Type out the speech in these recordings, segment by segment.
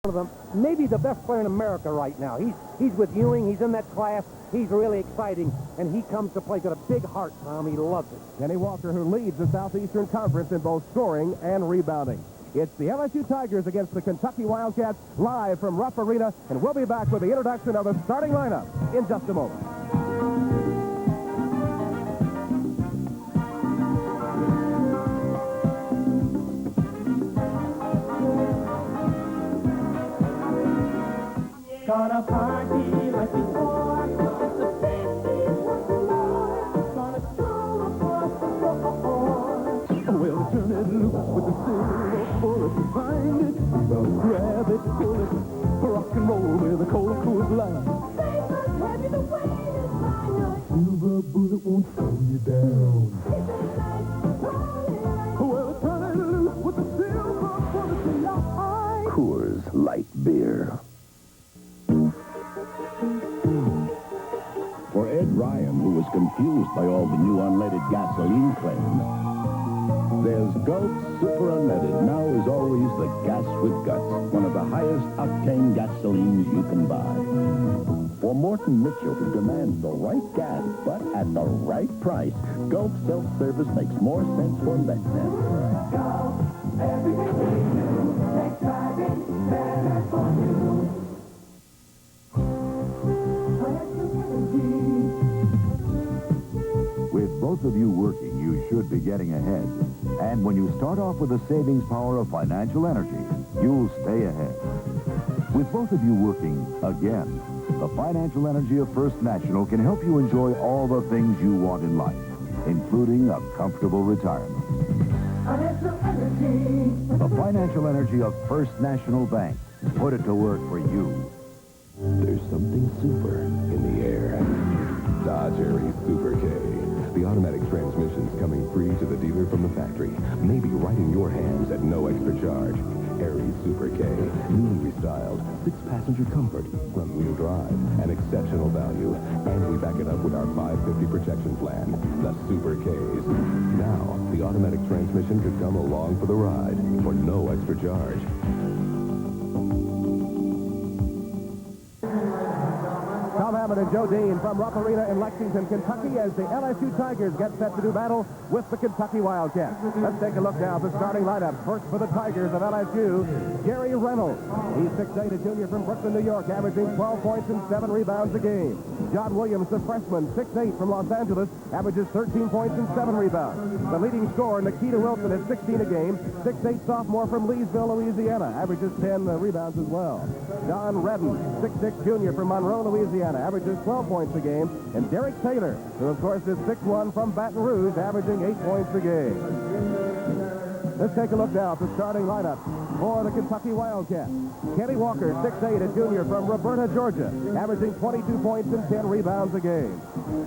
one of them, maybe the best player in America right now. He's with Ewing. He's in that class. He's really exciting, and he comes to play. Got a big heart, Tom. He loves it. Kenny Walker, who leads the Southeastern Conference in both scoring and rebounding. It's the LSU Tigers against the Kentucky Wildcats, live from Rupp Arena, and we'll be back with the introduction of the starting lineup in just a moment. Gonna party like before. It's the best day once more. Gonna stroll across the floor. We'll turn it loose with the silver bullet. Find it, we'll grab it, pull it. Rock and roll with a cold, cool line. Papers heavy, the weight is mine. Silver bullet won't slow you down. It's a night, rolling. We'll turn it loose with the silver bullet in your eye. Coors Light Beer. For Ed Ryan, who was confused by all the new unleaded gasoline claims, there's Gulf Super Unleaded. Now is always the gas with guts, one of the highest octane gasolines you can buy. For Morton Mitchell, who demands the right gas, but at the right price, Gulf self-service makes more sense for less than. Go, everything we do. Take driving, better for you. With both of you working, you should be getting ahead. And when you start off with the savings power of financial energy, you'll stay ahead. With both of you working, again, the financial energy of First National can help you enjoy all the things you want in life, including a comfortable retirement. Financial energy. The financial energy of First National Bank. Put it to work for you. There's something super in the air. Dodge Aries Super K. The automatic transmission's coming free to the dealer from the factory. Maybe right in your hands at no extra charge. Aries Super K. Newly restyled. 6-passenger comfort. Front-wheel drive. An exceptional value. And we back it up with our 550 protection plan. The Super Ks. Now, the automatic transmission could come along for the ride for no extra charge. Tom Hammond and Joe Dean from Rupp Arena in Lexington, Kentucky, as the LSU Tigers get set to do battle with the Kentucky Wildcats. Let's take a look now at the starting lineup. First for the Tigers of LSU, Gary Reynolds. He's 6'8", a junior from Brooklyn, New York, averaging 12 points and 7 rebounds a game. John Williams, the freshman, 6'8", from Los Angeles, averages 13 points and 7 rebounds. The leading scorer, Nikita Wilson, is 16 a game, 6'8", sophomore from Louisville, Louisiana, averages 10 rebounds as well. John Redden, 6'6", junior from Monroe, Louisiana, averages 12 points a game. And Derek Taylor, who of course is 6'1", from Baton Rouge, averaging 8 points a game. Let's take a look now at the starting lineup for the Kentucky Wildcats. Kenny Walker, 6'8", a junior from Roberta, Georgia, averaging 22 points and 10 rebounds a game.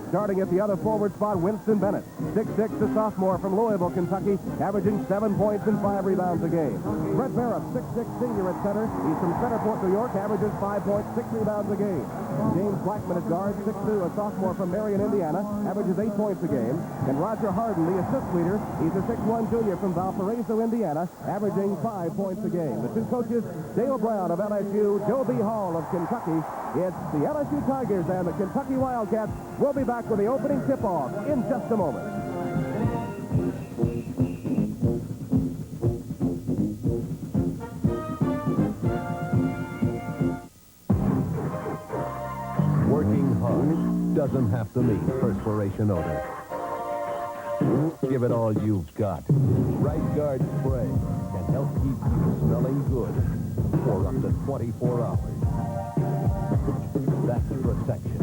Starting at the other forward spot, Winston Bennett, 6'6", a sophomore from Louisville, Kentucky, averaging 7 points and 5 rebounds a game. Brett Barrett, 6'6", senior at center. He's from Centerport, New York, averages 5 points, 6 rebounds a game. James Blackman at guard, 6'2", a sophomore from Marion, Indiana, averages 8 points a game. And Roger Harden, the assist leader, he's a 6'1", junior from Valparaiso, Indiana, averaging 5 points a game. The two coaches, Dale Brown of LSU, Joe B. Hall of Kentucky. It's the LSU Tigers and the Kentucky Wildcats. We'll be back with the opening tip-off in just a moment. Working hard doesn't have to mean perspiration odor. Give it all you've got. Right Guard Spray can help keep you smelling good for up to 24 hours. That's protection.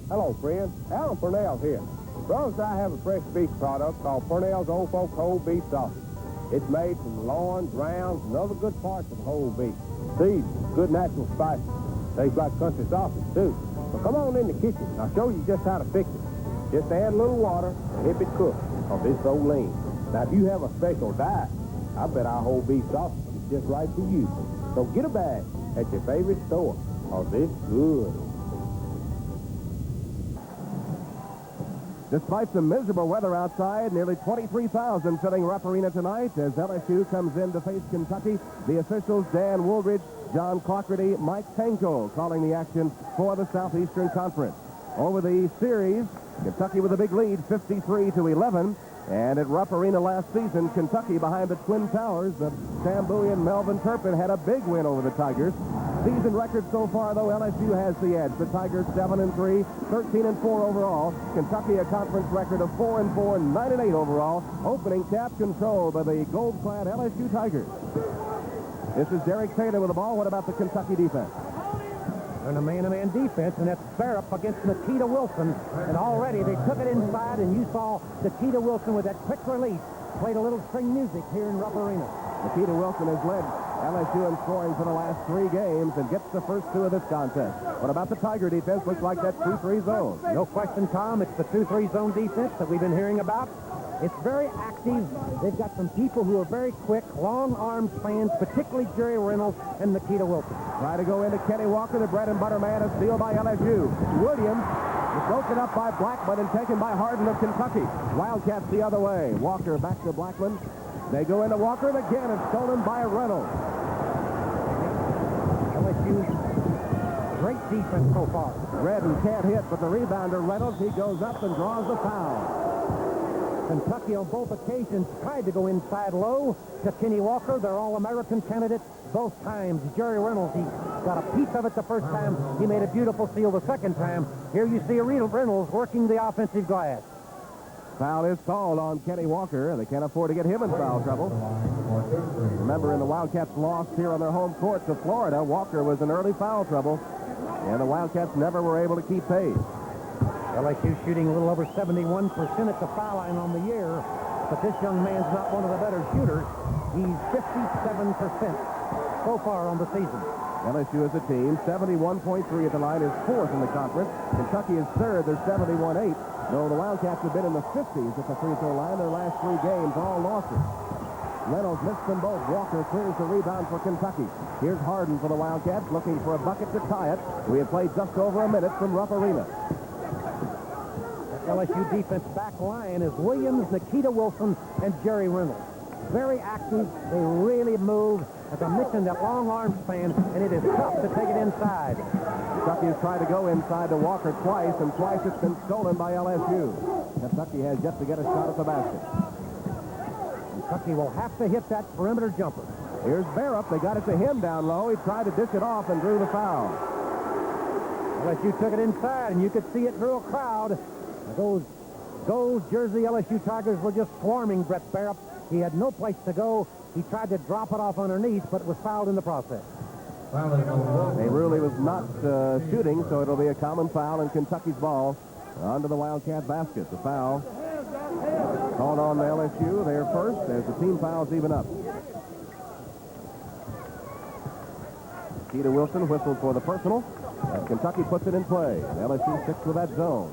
Hello, friends. Alan Purnell here. Brothers, I have a fresh beef product called Purnell's Old Folk Whole Beef Sausage. It's made from loins, rounds, and other good parts of whole beef. These good natural spices. Tastes like country sausage, too. So come on in the kitchen. I'll show you just how to fix it. Just add a little water and if it cooks, because it's so lean. Now, if you have a special diet, I bet our whole beef sausage is just right for you. So get a bag at your favorite store, because it's good. Despite some miserable weather outside, nearly 23,000 filling Rupp Arena tonight as LSU comes in to face Kentucky. The officials, Dan Woolridge, John Clougherty, Mike Tanko calling the action for the Southeastern Conference. Over the series, Kentucky with a big lead, 53-11. And at Rupp Arena last season, Kentucky behind the Twin Towers of Sam Bowie and Melvin Turpin had a big win over the Tigers. Season record so far, though, LSU has the edge. The Tigers 7-3, 13-4 overall. Kentucky a conference record of 4-4, 9-8 overall. Opening cap controlled by the gold-clad LSU Tigers. This is Derek Taylor with the ball. What about the Kentucky defense? And a man-to-man defense, and that's Barup against Nikita Wilson. And already they took it inside, and you saw Nikita Wilson with that quick release played a little string music here in Rupp Arena. Nikita Wilson has led LSU in scoring for the last 3 games and gets the first 2 of this contest. What about the Tiger defense? Looks like that 2-3 zone. No question, Tom. It's the 2-3 zone defense that we've been hearing about. It's very active. They've got some people who are very quick, long-arm spans, particularly Jerry Reynolds and Nikita Wilson. Try to go into Kenny Walker, the bread and butter man, is stealed by LSU. Williams is broken up by Blackman and taken by Harden of Kentucky. Wildcats the other way. Walker back to Blackman. They go into Walker, and again it's stolen by Reynolds. LSU's great defense so far. Redden can't hit, but the rebounder, Reynolds, he goes up and draws the foul. Kentucky on both occasions tried to go inside low to Kenny Walker, their All-American candidate, both times. Jerry Reynolds, he got a piece of it the first time. He made a beautiful steal the second time. Here you see Reynolds working the offensive glass. Foul is called on Kenny Walker. They can't afford to get him in foul trouble. Remember, in the Wildcats lost here on their home court to Florida, Walker was in early foul trouble, and the Wildcats never were able to keep pace. LSU shooting a little over 71% at the foul line on the year, but this young man's not one of the better shooters. He's 57% so far on the season. LSU as a team, 71.3 at the line, is 4th in the conference. Kentucky is 3rd. They're 71-8. Though the Wildcats have been in the 50s at the free throw line, their last 3 games, all losses. Reynolds missed them both. Walker clears the rebound for Kentucky. Here's Harden for the Wildcats, looking for a bucket to tie it. We have played just over a minute from Rupp Arena. LSU defense back line is Williams, Nikita Wilson, and Jerry Reynolds. Very active. They really move. As I mentioned, that long arm span, and it is tough to take it inside. Kentucky has tried to go inside to Walker twice, and twice it's been stolen by LSU. Kentucky has yet to get a shot at the basket. Kentucky will have to hit that perimeter jumper. Here's Barup. They got it to him down low. He tried to dish it off and drew the foul. LSU took it inside, and you could see it drew a crowd. Those gold jersey LSU Tigers were just swarming Brett Barup. He had no place to go. He tried to drop it off underneath, but was fouled in the process. They really was not shooting, so it'll be a common foul, and Kentucky's ball onto the Wildcat basket. The foul called on LSU. They're first as the team fouls even up. Keita Wilson whistled for the personal, and Kentucky puts it in play. LSU sticks with that zone.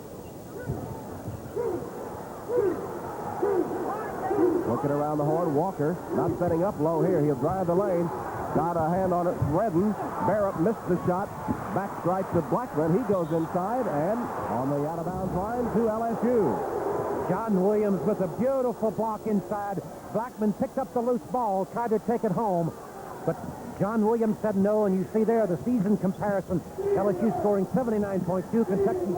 Looking around the horn, Walker not setting up low here. He'll drive the lane. Got a hand on it. Redden. Barup missed the shot. Back strike to Blackman. He goes inside and on the out-of-bounds line to LSU. John Williams with a beautiful block inside. Blackman picked up the loose ball, tried to take it home, but John Williams said no, and you see there the season comparison. LSU scoring 79.2, Kentucky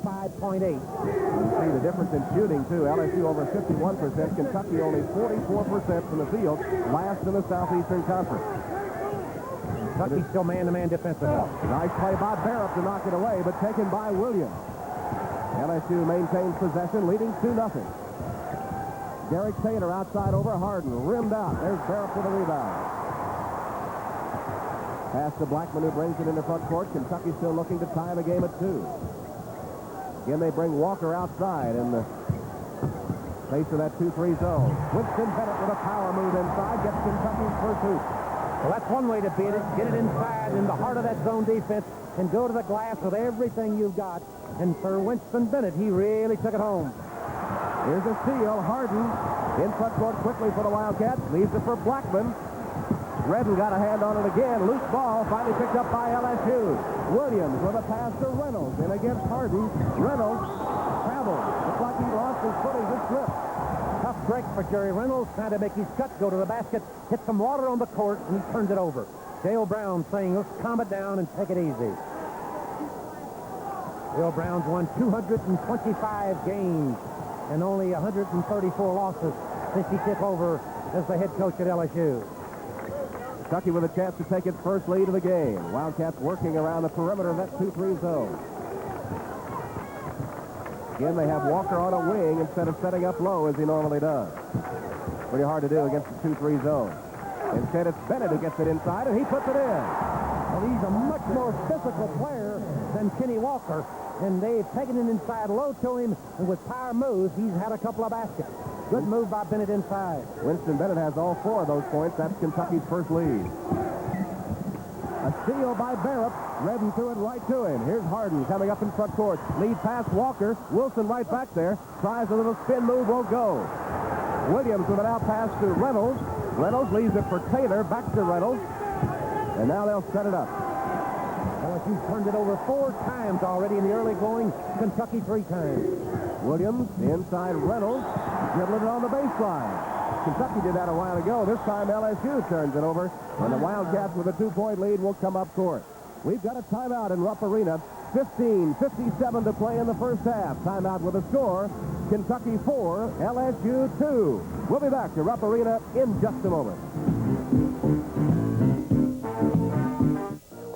65.8. You see the difference in shooting, too. LSU over 51%, Kentucky only 44% from the field, last in the Southeastern Conference. Kentucky still man-to-man defensively. Nice play by Barup to knock it away, but taken by Williams. LSU maintains possession, leading 2-0. Derek Taylor outside over Harden, rimmed out. There's Barup for the rebound. Pass to Blackman, who brings it into front court. Kentucky still looking to tie the game at 2. Again, they bring Walker outside in the face of that 2-3 zone. Winston Bennett with a power move inside, gets Kentucky's first hoop. Well, that's one way to beat it. Get it inside in the heart of that zone defense and go to the glass with everything you've got. And for Winston Bennett, he really took it home. Here's a steal. Harden in front court quickly for the Wildcats. Leaves it for Blackman. Redden got a hand on it again. Loose ball finally picked up by LSU. Williams with a pass to Reynolds. In against Harden. Reynolds traveled. Looks like he lost his footing. Just slipped. Tough break for Jerry Reynolds, trying to make his cut go to the basket, hit some water on the court, and he turned it over. Dale Brown saying, let's calm it down and take it easy. Dale Brown's won 225 games and only 134 losses since he took over as the head coach at LSU. Kentucky with a chance to take its first lead of the game. Wildcats working around the perimeter of that 2-3 zone. Again, they have Walker on a wing instead of setting up low as he normally does. Pretty hard to do against the 2-3 zone. Instead, it's Bennett who gets it inside, and he puts it in. Well, he's a much more physical player than Kenny Walker, and they've taken it inside low to him, and with power moves, he's had a couple of baskets. Good move by Bennett inside. Winston Bennett has all 4 of those points. That's Kentucky's first lead. A steal by Barrett. Redden threw it right to him. Here's Harden coming up in front court. Lead pass Walker. Wilson right back there. Tries a little spin move, won't go. Williams with an out pass to Reynolds. Reynolds leaves it for Taylor. Back to Reynolds. And now they'll set it up. LSU's turned it over 4 times already in the early going. Kentucky 3 times. Williams inside Reynolds. Dribbling it on the baseline. Kentucky did that a while ago. This time LSU turns it over. And the Wildcats with a 2-point lead will come up court. We've got a timeout in Rupp Arena. 15:57 to play in the first half. Timeout with a score. Kentucky 4, LSU 2. We'll be back to Rupp Arena in just a moment.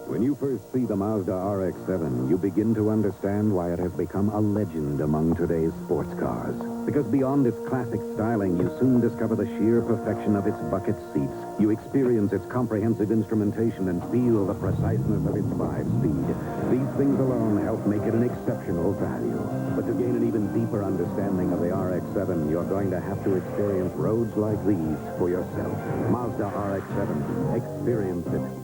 When you first see the Mazda RX-7, you begin to understand why it has become a legend among today's sports cars. Because beyond its classic styling, you soon discover the sheer perfection of its bucket seats. You experience its comprehensive instrumentation and feel the preciseness of its 5-speed. These things alone help make it an exceptional value. But to gain an even deeper understanding of the RX-7, you're going to have to experience roads like these for yourself. Mazda RX-7. Experience it.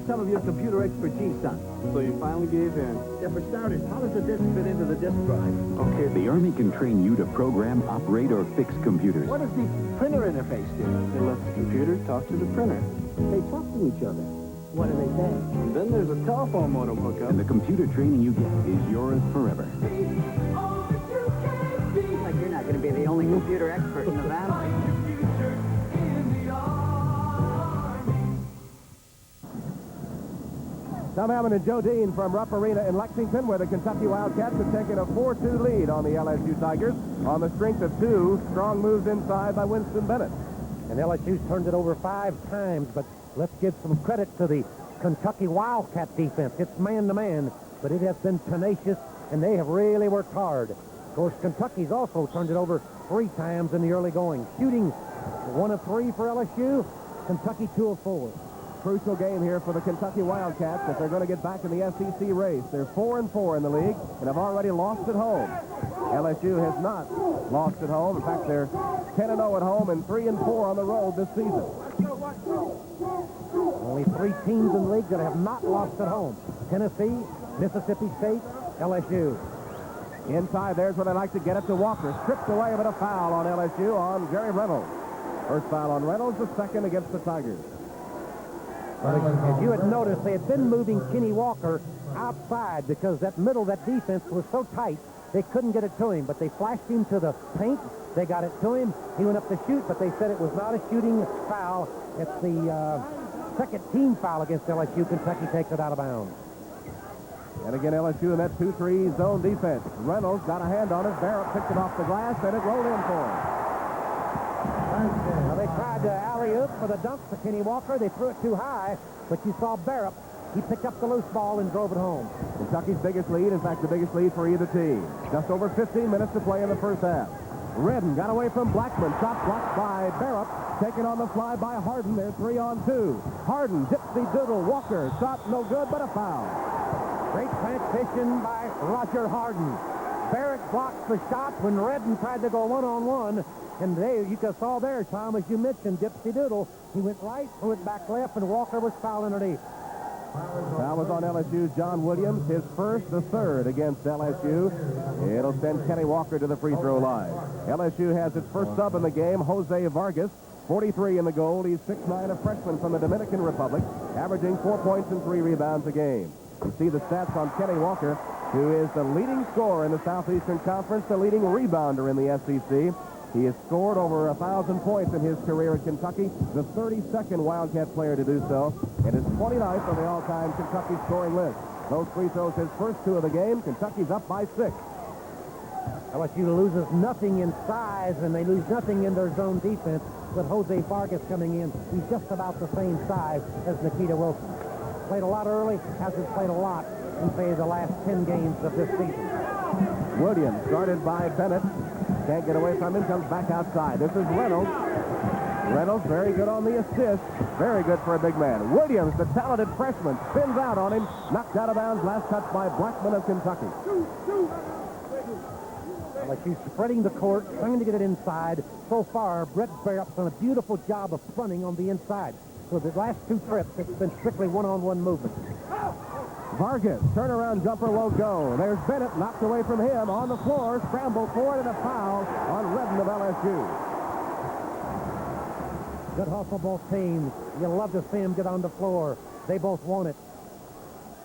Some of your computer expertise, son. So you finally gave in? Yeah, for starters, how does the disk fit into the disk drive? Okay. The Army can train you to program, operate, or fix computers. What does the printer interface do? They let the computer talk to the printer. They talk to each other. What do they say? And then there's a telephone modem hookup. And the computer training you get is yours forever. Like you're not going to be the only computer expert in the valley. Tom Hammond and Joe Dean from Rupp Arena in Lexington, where the Kentucky Wildcats have taken a 4-2 lead on the LSU Tigers on the strength of 2 strong moves inside by Winston Bennett. And LSU's turned it over 5 times, but let's give some credit to the Kentucky Wildcat defense. It's man-to-man, but it has been tenacious, and they have really worked hard. Of course, Kentucky's also turned it over 3 times in the early going. Shooting 1 of 3 for LSU, Kentucky 2 of 4. Crucial game here for the Kentucky Wildcats if they're going to get back in the SEC race. They're 4-4 in the league and have already lost at home. LSU has not lost at home. In fact, they're 10-0 at home and 3-4 on the road this season. Only 3 teams in the league that have not lost at home. Tennessee, Mississippi State, LSU. Inside, there's where they like to get it to Walker. Stripped away, but a foul on LSU on Jerry Reynolds. First foul on Reynolds, the second against the Tigers. As you had noticed, they had been moving Kenny Walker outside because that middle, that defense was so tight, they couldn't get it to him. But they flashed him to the paint. They got it to him. He went up to shoot, but they said it was not a shooting foul. It's the second team foul against LSU. Kentucky takes it out of bounds. And again, LSU in that 2-3 zone defense. Reynolds got a hand on it. Barrett picked it off the glass, and it rolled in for him. Well, they tried to alley-oop for the dunk to Kenny Walker. They threw it too high, but you saw Barrett. He picked up the loose ball and drove it home. Kentucky's biggest lead, in fact, the biggest lead for either team. Just over 15 minutes to play in the first half. Redden got away from Blackman. Shot blocked by Barrett. Taken on the fly by Harden. There's 3-on-2. Harden, dipsy doodle. Walker, shot no good, but a foul. Great transition by Roger Harden. Barrett blocks the shot when Redden tried to go one-on-one. And there, you just saw there, Tom, as you mentioned, dipsy doodle. He went right, threw it back left, and Walker was fouled underneath. Foul was on LSU's John Williams, his first, the third against LSU. It'll send Kenny Walker to the free throw line. LSU has its first sub in the game, Jose Vargas, 43 in the goal. He's 6'9", a freshman from the Dominican Republic, averaging 4 points and 3 rebounds a game. You see the stats on Kenny Walker, who is the leading scorer in the Southeastern Conference, the leading rebounder in the SEC. He has scored over 1,000 points in his career at Kentucky, the 32nd Wildcat player to do so, and is 29th on the all-time Kentucky scoring list. Those free throws his first 2 of the game. Kentucky's up by 6. LSU loses nothing in size, and they lose nothing in their zone defense with Jose Vargas coming in. He's just about the same size as Nikita Wilson. Played a lot early, hasn't played a lot in, say, the last 10 games of this season. Williams, guarded by Bennett. Can't get away from him, comes back outside. This is Reynolds. Reynolds very good on the assist. Very good for a big man. Williams, the talented freshman, spins out on him. Knocked out of bounds. Last touch by Blackman of Kentucky. LSU spreading the court, trying to get it inside. So far, Brett Barrett's done a beautiful job of fronting on the inside. So the last 2 trips, it's been strictly one-on-one movement. Vargas, turnaround jumper won't go. There's Bennett, knocked away from him on the floor, scrambled for it, and a foul on Redden of LSU. Good hustle, both teams. You love to see them get on the floor. They both want it.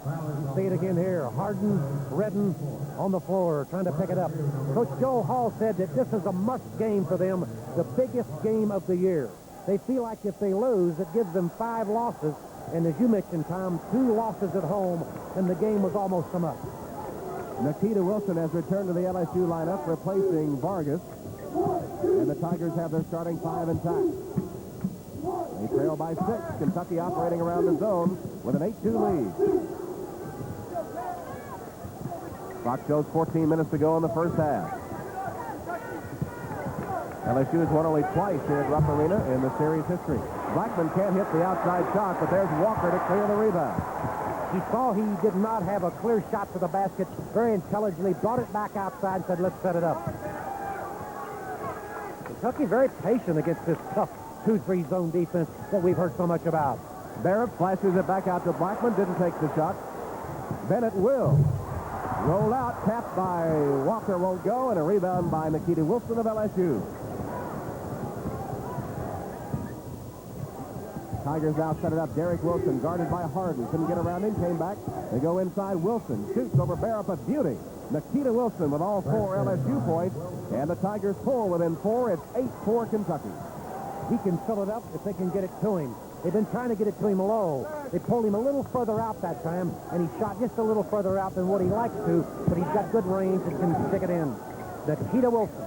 You see it again here. Harden, Redden on the floor, trying to pick it up. Coach Joe Hall said that this is a must game for them, the biggest game of the year. They feel like if they lose, it gives them 5 losses. And as you mentioned, Tom, 2 losses at home, and the game was almost a must. Nikita Wilson has returned to the LSU lineup, replacing Vargas. And the Tigers have their starting 5 intact. They trail by 6. Kentucky operating around the zone with an 8-2 lead. Clock shows 14 minutes to go in the first half. LSU has won only twice here at Rupp Arena in the series history. Blackman can't hit the outside shot, but there's Walker to clear the rebound. He saw he did not have a clear shot to the basket. Very intelligently brought it back outside and said, let's set it up. Kentucky very patient against this tough 2-3 zone defense that we've heard so much about. Barrett flashes it back out to Blackman. Didn't take the shot. Bennett will. Roll out, tapped by Walker, won't go, and a rebound by Nikita Wilson of LSU. Tigers now set it up. Derek Wilson, guarded by Harden. Couldn't get around him, came back. They go inside. Wilson shoots over Barrett, a beauty. Nikita Wilson with all 4 LSU points, and the Tigers pull within 4. It's 8-4 Kentucky. He can fill it up if they can get it to him. They've been trying to get it to him low. They pulled him a little further out that time, and he shot just a little further out than what he likes to, but he's got good range and can stick it in. Nikita Wilson.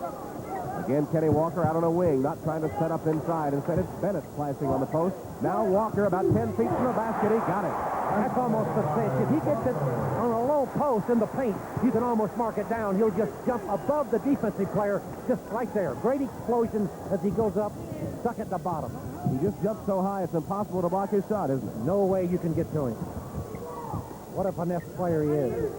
Again, Kenny Walker out on a wing, not trying to set up inside. Instead, it's Bennett flashing on the post. Now Walker about 10 feet from the basket. He got it. That's almost a cinch. If he gets it on a low post in the paint, you can almost mark it down. He'll just jump above the defensive player, just right there. Great explosion as he goes up, stuck at the bottom. He just jumped so high, it's impossible to block his shot, isn't it? No way you can get to him. What a finesse player he is.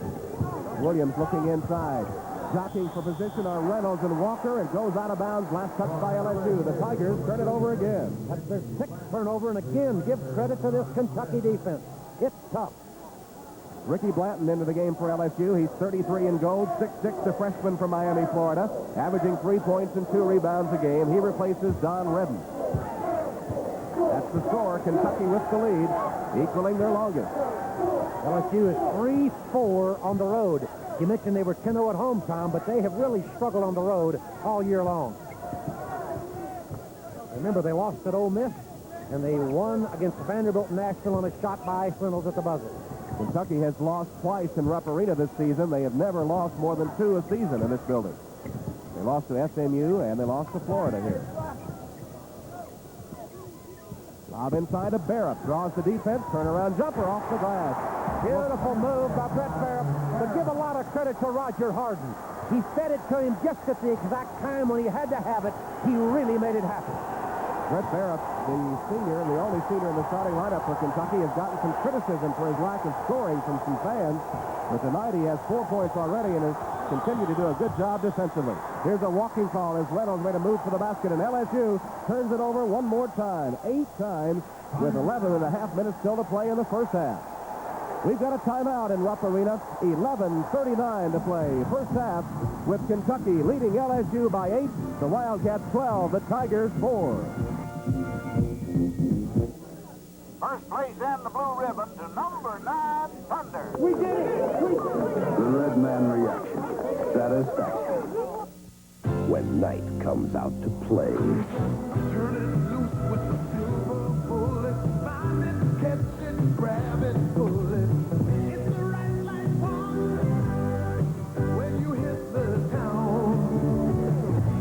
Williams looking inside. Jockeying for position are Reynolds and Walker. It goes out of bounds. Last touch by LSU. The Tigers turn it over again. That's their 6th turnover, and again, give credit to this Kentucky defense. It's tough. Ricky Blanton into the game for LSU. He's 33 in gold, 6'6", a freshman from Miami, Florida, averaging 3 points and 2 rebounds a game. He replaces Don Redden. That's the score. Kentucky with the lead, equaling their longest. LSU is 3-4 on the road. You mentioned they were 10-0 at home, Tom, but they have really struggled on the road all year long. Remember, they lost at Ole Miss, and they won against Vanderbilt National on a shot by Reynolds at the buzzer. Kentucky has lost twice in Rupp Arena this season. They have never lost more than 2 a season in this building. They lost to SMU, and they lost to Florida here. Lob inside to Barrett. Draws the defense. Turnaround jumper off the glass. Beautiful move by Brett Barrett, but give a lot of credit to Roger Harden. He fed it to him just at the exact time when he had to have it. He really made it happen. Brett Barrett, the senior, the only senior in the starting lineup for Kentucky, has gotten some criticism for his lack of scoring from some fans. But tonight he has 4 points already and has continued to do a good job defensively. Here's a walking call as Reynolds made a move for the basket, and LSU turns it over one more time. 8 times with 11 and a half minutes still to play in the first half. We've got a timeout in Rupp Arena. 11:39 to play. First half with Kentucky leading LSU by 8. The Wildcats 12, the Tigers 4. First place and the blue ribbon to number 9, Thunder. We did it! We did it! The red man reaction. Satisfaction. When night comes out to play. Turn it loose with the silver bullet. Find it, catch it, grab it, pull it. It's the right light one when you hit the town.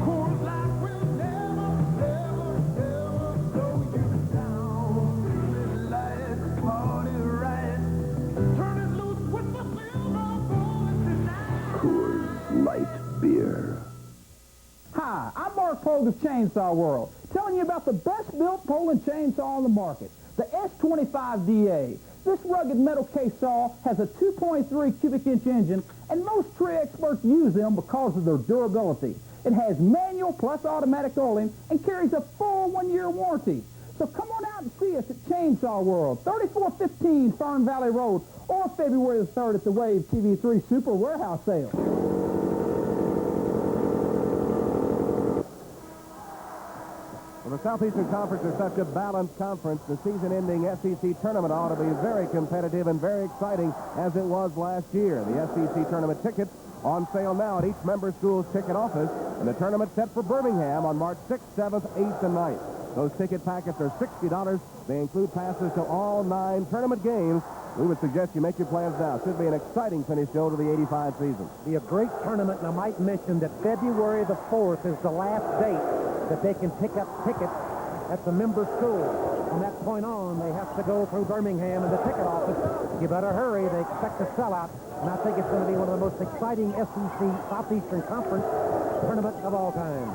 Cool light will never, never, never slow you down. Red light, party right. Turn it loose with the silver bullet tonight. Coors Light Beer. Hi, I'm Mark Pogue of Chainsaw World, telling you about the best-built Poland chainsaw on the market, the S25DA. This rugged metal case saw has a 2.3 cubic inch engine, and most tree experts use them because of their durability. It has manual plus automatic oiling and carries a full 1-year warranty. So come on out and see us at Chainsaw World, 3415 Fern Valley Road, or February the 3rd at the Wave TV3 Super Warehouse Sale. Well, the Southeastern Conference is such a balanced conference. The season-ending SEC tournament ought to be very competitive and very exciting as it was last year. The SEC tournament tickets on sale now at each member school's ticket office, and the tournament set for Birmingham on March 6th, 7th, 8th, and 9th. Those ticket packets are $60. They include passes to all 9 tournament games. We would suggest you make your plans now. Should be an exciting finish, Joe, to the 85 season. Be a great tournament, and I might mention that February the 4th is the last date that they can pick up tickets at the member school. From that point on, they have to go through Birmingham and the ticket office. You better hurry. They expect a sellout, and I think it's going to be one of the most exciting SEC Southeastern Conference tournaments of all time.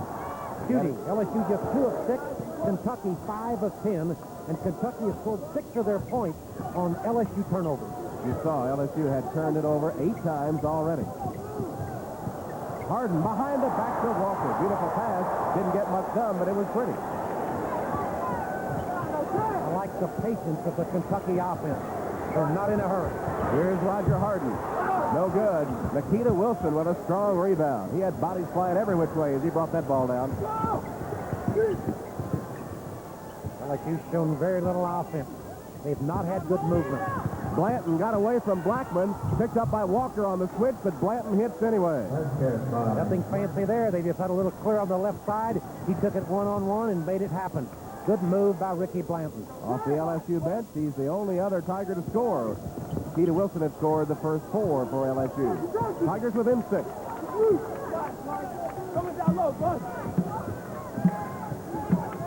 Shooting, LSU just 2 of 6, Kentucky 5 of 10, and Kentucky has scored 6 of their points on LSU turnovers. You saw LSU had turned it over 8 times already. Harden behind the back to Walker. Beautiful pass. Didn't get much done, but it was pretty. I like the patience of the Kentucky offense. They're not in a hurry. Here's Roger Harden. No good. Nikita Wilson with a strong rebound. He had bodies flying every which way as he brought that ball down. LSU's shown very little offense. They've not had good movement. Blanton got away from Blackman, picked up by Walker on the switch, but Blanton hits anyway. Nothing fancy there. They just had a little clear on the left side. He took it one-on-one and made it happen. Good move by Ricky Blanton. Off the LSU bench, he's the only other Tiger to score. Nikita Wilson had scored the first 4 for LSU. Tigers within 6.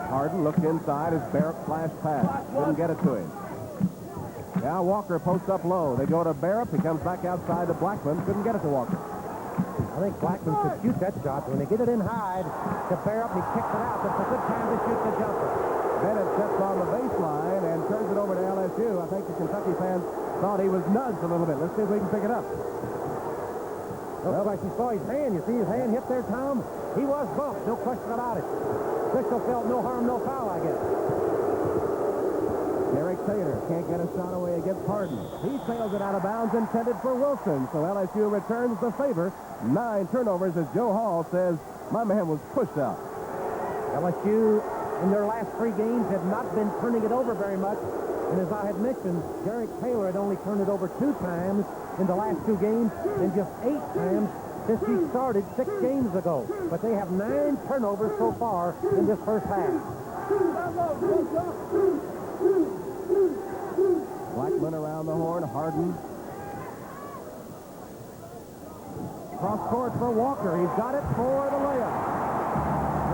Harden looked inside as Barrett flashed past. Couldn't get it to him. Now Walker posts up low. They go to Barrett. He comes back outside to Blackman. Couldn't get it to Walker. I think Blackman should shoot that shot. When they get it in high to Barrett, he kicks it out. That's a good time to shoot the jumper. Bennett sets on the baseline and turns it over to LSU. I think the Kentucky fans thought he was nudged a little bit. Let's see if we can pick it up. Looks like you saw his hand. You see his hand hit there, Tom? He was bumped. No question about it. Official felt no harm, no foul, I guess. Derek Taylor can't get a shot away against Harden. He sails it out of bounds, intended for Wilson. So LSU returns the favor. 9 turnovers, as Joe Hall says, my man was pushed out. LSU, in their last 3 games, have not been turning it over very much. And as I had mentioned, Derek Taylor had only turned it over 2 times in the last 2 games and just 8 times since he started 6 games ago. But they have 9 turnovers so far in this first half. Blackman around the horn. Harden. Cross court for Walker. He's got it for the layup.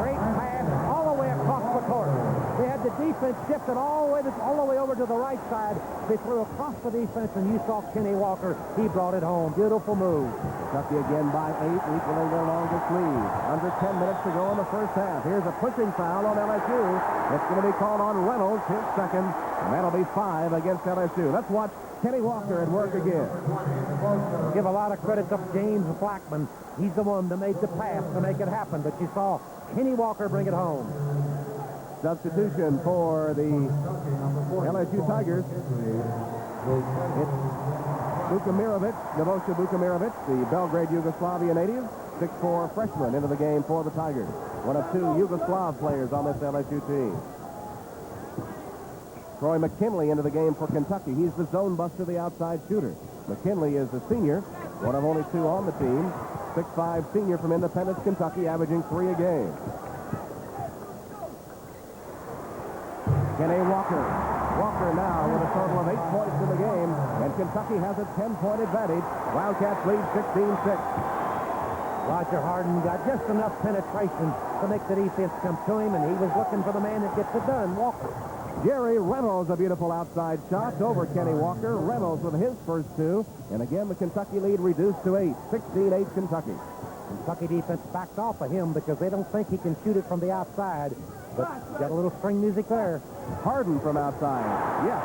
Great pass all the way across the court. They had the defense shifted all the way over to the right side. They threw across the defense, and you saw Kenny Walker. He brought it home. Beautiful move. Kentucky again by 8, equaling their longest lead. Under 10 minutes to go in the first half. Here's a pushing foul on LSU. It's going to be called on Reynolds, his second, and that'll be 5 against LSU. Let's watch Kenny Walker at work again. Give a lot of credit to James Blackman. He's the one that made the pass to make it happen, but you saw Kenny Walker bring it home. Substitution for the LSU Tigers. It's Novosha Vukamirovic, the Belgrade Yugoslavia native, 6'4" freshman into the game for the Tigers. One of 2 Yugoslav players on this LSU team. Troy McKinley into the game for Kentucky. He's the zone buster, the outside shooter. McKinley is a senior, one of only 2 on the team. 6'5" senior from Independence, Kentucky, averaging 3 a game. Kenny Walker. Walker now with a total of 8 points in the game, and Kentucky has a 10-point advantage. Wildcats lead 16-6. Roger Harden got just enough penetration to make the defense come to him, and he was looking for the man that gets it done, Walker. Jerry Reynolds, a beautiful outside shot over Kenny Walker. Reynolds with his first 2, and again the Kentucky lead reduced to 8. 16-8 Kentucky. Kentucky defense backed off of him because they don't think he can shoot it from the outside. But got a little string music there. Harden from outside. Yes.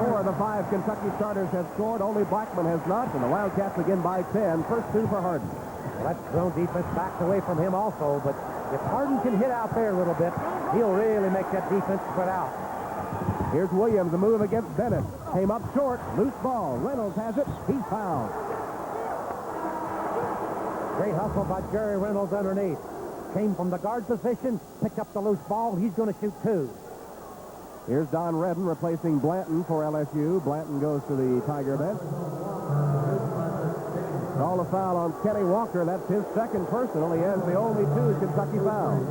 4 of the 5 Kentucky starters have scored. Only Blackman has not, and the Wildcats again by 10. First 2 for Harden. Well, that zone defense backed away from him also, but if Harden can hit out there a little bit, he'll really make that defense spread out. Here's Williams, a move against Bennett. Came up short. Loose ball. Reynolds has it. He's fouled. Great hustle by Jerry Reynolds underneath. Came from the guard position, picked up the loose ball. He's going to shoot 2. Here's Don Redden replacing Blanton for LSU. Blanton goes to the Tiger bench. Call a foul on Kenny Walker. That's his second personal. He has the only 2 Kentucky fouls.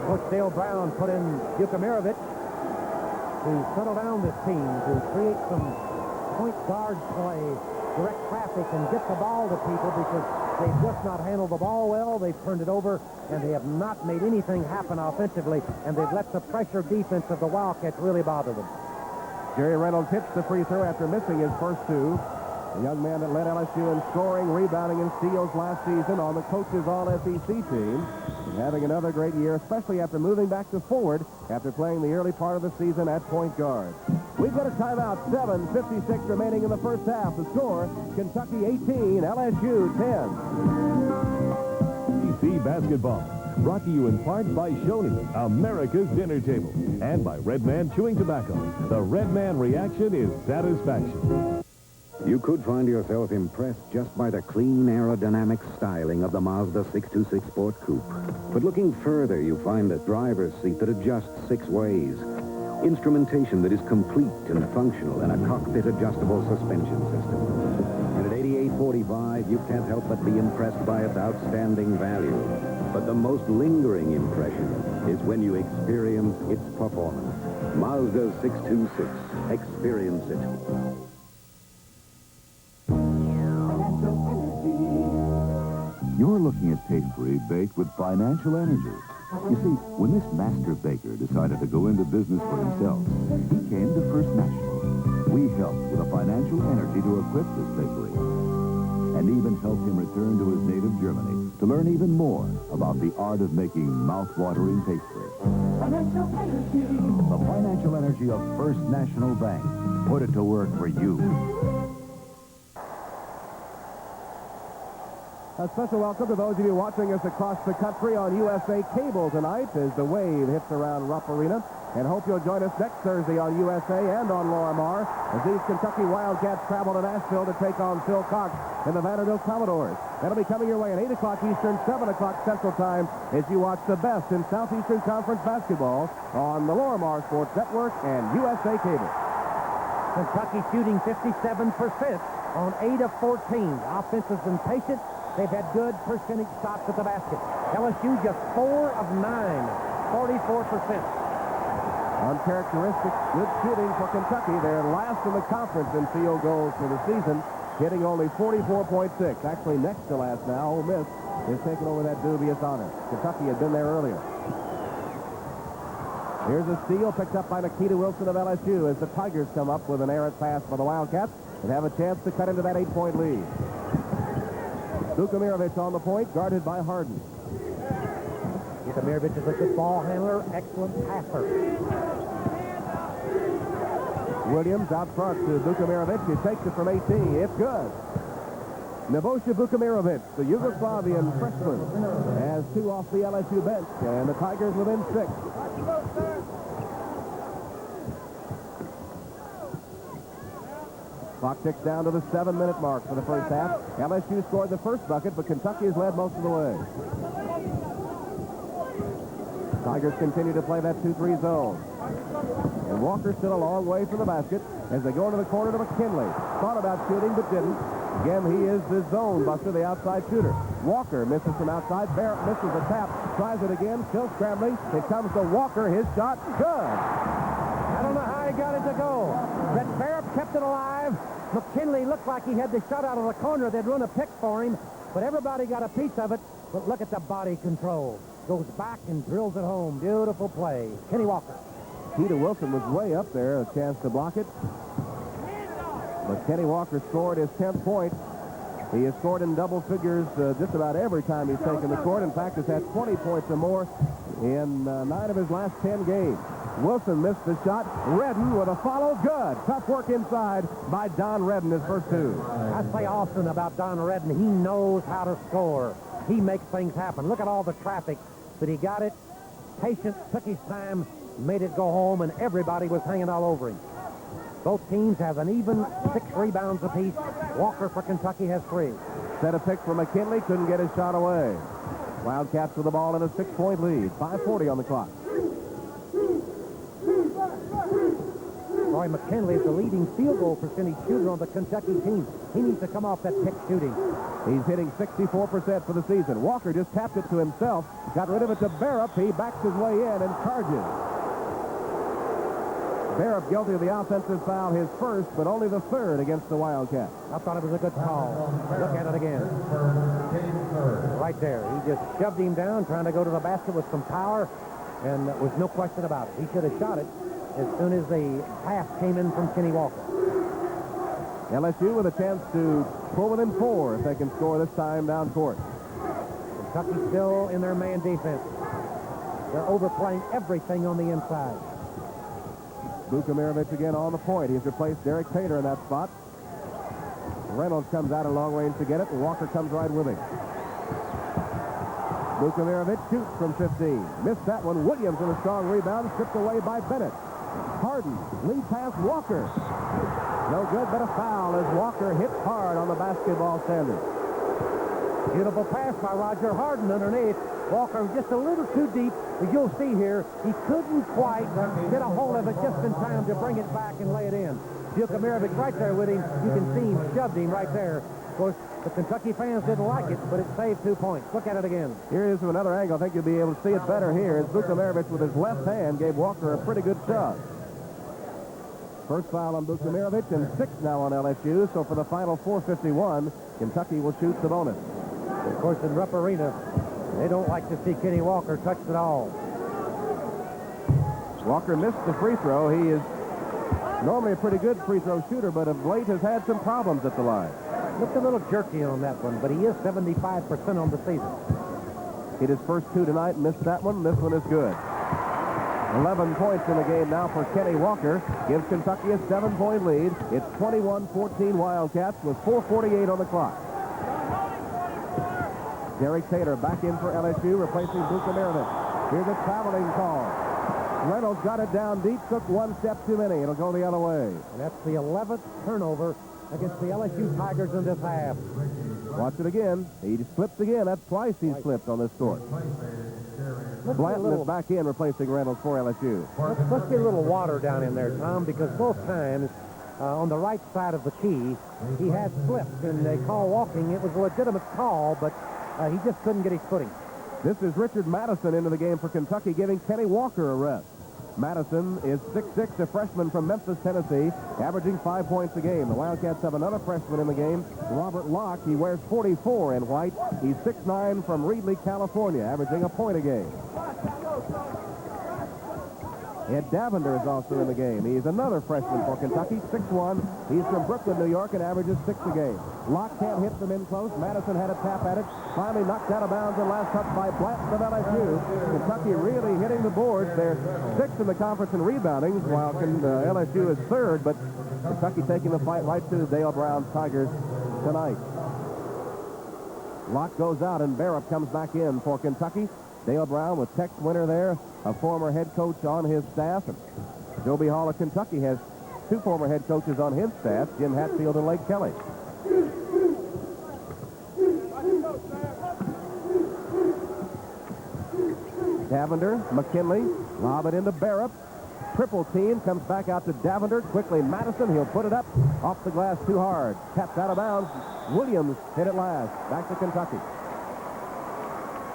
Coach Dale Brown put in Vukamirovic to settle down this team, to create some point guard play, direct traffic, and get the ball to people because they've just not handled the ball well. They've turned it over, and they have not made anything happen offensively, and they've let the pressure defense of the Wildcats really bother them. Jerry Reynolds hits the free throw after missing his first 2. The young man that led LSU in scoring, rebounding, and steals last season on the coach's All-SEC team. And having another great year, especially after moving back to forward after playing the early part of the season at point guard. We've got a timeout. 7:56 remaining in the first half. The score, Kentucky 18, LSU 10. BC Basketball, brought to you in part by Shoney, America's dinner table, and by Red Man Chewing Tobacco. The Red Man reaction is satisfaction. You could find yourself impressed just by the clean aerodynamic styling of the Mazda 626 Sport Coupe. But looking further, you find a driver's seat that adjusts 6 ways, instrumentation that is complete and functional, and a cockpit-adjustable suspension system. And at $88.45, you can't help but be impressed by its outstanding value. But the most lingering impression is when you experience its performance. Mazda 626. Experience it. You're looking at pastry baked with financial energy. You see, when this master baker decided to go into business for himself, he came to First National. We helped with the financial energy to equip this bakery, and even helped him return to his native Germany to learn even more about the art of making mouth-watering pastry. The financial energy of First National Bank. Put it to work for you. A special welcome to those of you watching us across the country on USA Cable tonight as the wave hits around Rupp Arena. And hope you'll join us next Thursday on USA and on Lorimar as these Kentucky Wildcats travel to Nashville to take on Phil Cox and the Vanderbilt Commodores. That'll be coming your way at 8 o'clock Eastern, 7 o'clock Central Time as you watch the best in Southeastern Conference basketball on the Lorimar Sports Network and USA Cable. Kentucky shooting 57% on 8 of 14. Offense has been patient. They've had good percentage shots at the basket. LSU just 4 of 9, 44%. Uncharacteristic good shooting for Kentucky. They're last in the conference in field goals for the season, hitting only 44.6. Actually next to last now. Ole Miss is taking over that dubious honor. Kentucky had been there earlier. Here's a steal picked up by Nikita Wilson of LSU as the Tigers come up with an errant pass for the Wildcats and have a chance to cut into that 8-point lead. Vukamirovic on the point, guarded by Harden. Vukamirovic is a good ball handler, excellent passer. Williams out front to Vukamirovic. He takes it from 18. It's good. Nebojša Vukamirovic, the Yugoslavian freshman, has 2 off the LSU bench, and the Tigers within 6. Clock ticks down to the 7-minute mark for the first half. LSU scored the first bucket, but Kentucky has led most of the way. Tigers continue to play that 2-3 zone. And Walker still a long way from the basket as they go into the corner to McKinley. Thought about shooting, but didn't. Again, he is the zone buster, the outside shooter. Walker misses from outside. Barrett misses the tap. Tries it again, still scrambling. It comes to Walker. His shot, good. I don't know how he got it to go. But Barrett kept it alive. McKinley looked like he had the shot out of the corner. They'd run a pick for him, but everybody got a piece of it. But look at the body control. Goes back and drills it home. Beautiful play. Kenny Walker. Peter Wilson was way up there, a chance to block it. But Kenny Walker scored his 10th point. He has scored in double figures just about every time he's taken the court. In fact, has had 20 points or more in 9 of his last 10 games. Wilson missed the shot. Redden with a follow. Good. Tough work inside by Don Redden, his first 2. I say often about Don Redden, he knows how to score. He makes things happen. Look at all the traffic. But he got it. Patient, took his time, made it go home, and everybody was hanging all over him. Both teams have an even 6 rebounds apiece. Walker for Kentucky has 3. Set a pick for McKinley. Couldn't get his shot away. Wildcats with the ball in a 6-point lead. 5:40 on the clock. Roy McKinley is the leading field goal percentage shooter on the Kentucky team. He needs to come off that pick shooting. He's hitting 64% for the season. Walker just tapped it to himself. Got rid of it to Barrett. He backs his way in and charges. Barrett guilty of the offensive foul, his first, but only the 3rd against the Wildcats. I thought it was a good call. Look at it again. Right there. He just shoved him down, trying to go to the basket with some power, and there was no question about it. He should have shot it as soon as the pass came in from Kenny Walker. LSU with a chance to pull within 4 if they can score this time down court. Kentucky still in their man defense. They're overplaying everything on the inside. Vukamirovic again on the point. He's replaced Derek Tater in that spot. Reynolds comes out at long range to get it, and Walker comes right with him. Vukamirovic shoots from 15. Missed that one. Williams with a strong rebound, stripped away by Bennett. Harden lead pass Walker. No good, but a foul as Walker hits hard on the basketball standard. Beautiful pass by Roger Harden underneath. Walker just a little too deep. As you'll see here, he couldn't quite get a hold of it just in time to bring it back and lay it in. Vukamirovic right there with him. You can see him shoved him right there. Of course, the Kentucky fans didn't like it, but it saved 2 points. Look at it again. Here it is from another angle. I think you'll be able to see it better here as Vukamirovic with his left hand gave Walker a pretty good shove. First foul on Vukamirovic and 6 now on LSU. So for the final 4:51, Kentucky will shoot the bonus. Of course, in Rupp Arena, they don't like to see Kenny Walker touch it all. Walker missed the free throw. He is normally a pretty good free throw shooter, but of late has had some problems at the line. Looked a little jerky on that one, but he is 75% on the season. Hit his first 2 tonight, missed that one. This one is good. 11 points in the game now for Kenny Walker. Gives Kentucky a 7-point lead. It's 21-14 Wildcats with 4:48 on the clock. Derek Tater back in for LSU, replacing Vukamirovic. Here's a traveling call. Reynolds got it down deep, took 1 step too many. It'll go the other way. And that's the 11th turnover against the LSU Tigers in this half. Watch it again. He slips again. That's twice he's slipped on this court. Blanton is back in, replacing Reynolds for LSU. Must be a little water down in there, Tom, because both times on the right side of the key, he had slipped, and they call walking. It was a legitimate call, but he just couldn't get his footing. This is Richard Madison into the game for Kentucky, giving Kenny Walker a rest. Madison is 6'6", a freshman from Memphis, Tennessee, averaging 5 points a game. The Wildcats have another freshman in the game, Robert Locke. He wears 44 in white. He's 6'9", from Reedley, California, averaging a point a game. Ed Davender is also in the game. He's another freshman for Kentucky, 6'1". He's from Brooklyn, New York, and averages 6 a game. Locke can't hit from in close. Madison had a tap at it. Finally knocked out of bounds and last touch by Blanton of LSU. Kentucky really hitting the boards. They're 6th in the conference in rebounding, while LSU is 3rd, but Kentucky taking the fight right to Dale Brown's Tigers tonight. Locke goes out, and Barrett comes back in for Kentucky. Dale Brown with Tex Winter there, a former head coach on his staff. And Joby Hall of Kentucky has 2 former head coaches on his staff, Jim Hatfield and Lake Kelly. Davender, McKinley, lob it into Barrett. Triple team comes back out to Davender. Quickly Madison, he'll put it up. Off the glass too hard. Tapped out of bounds. Williams hit it last. Back to Kentucky.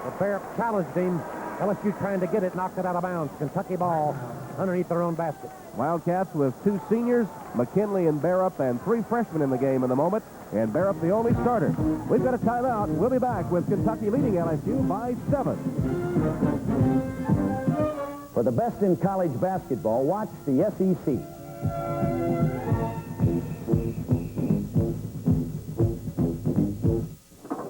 The Barrett challenged him. LSU trying to get it, knocked it out of bounds. Kentucky ball underneath their own basket. Wildcats with 2 seniors, McKinley and Barrett, and 3 freshmen in the game in the moment. And Barrett the only starter. We've got a timeout. We'll be back with Kentucky leading LSU by 7. For the best in college basketball, watch the SEC.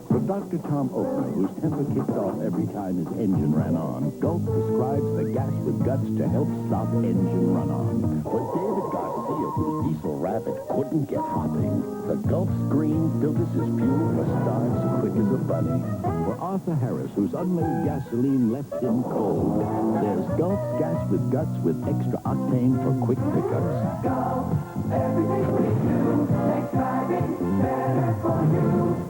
For Dr. Tom Oakley, whose temper kicked off every time his engine ran on, Gulf prescribes the gas with guts to help stop engine run-on. For David Garcia, whose diesel rabbit couldn't get hopping, the Gulf's green filters his fuel for starts quick as a bunny. For Arthur Harris, whose unleaded gasoline left him cold, there's Gulf's gas with guts with extra octane for quick pickups. Gulf, everything we do makes driving better for you.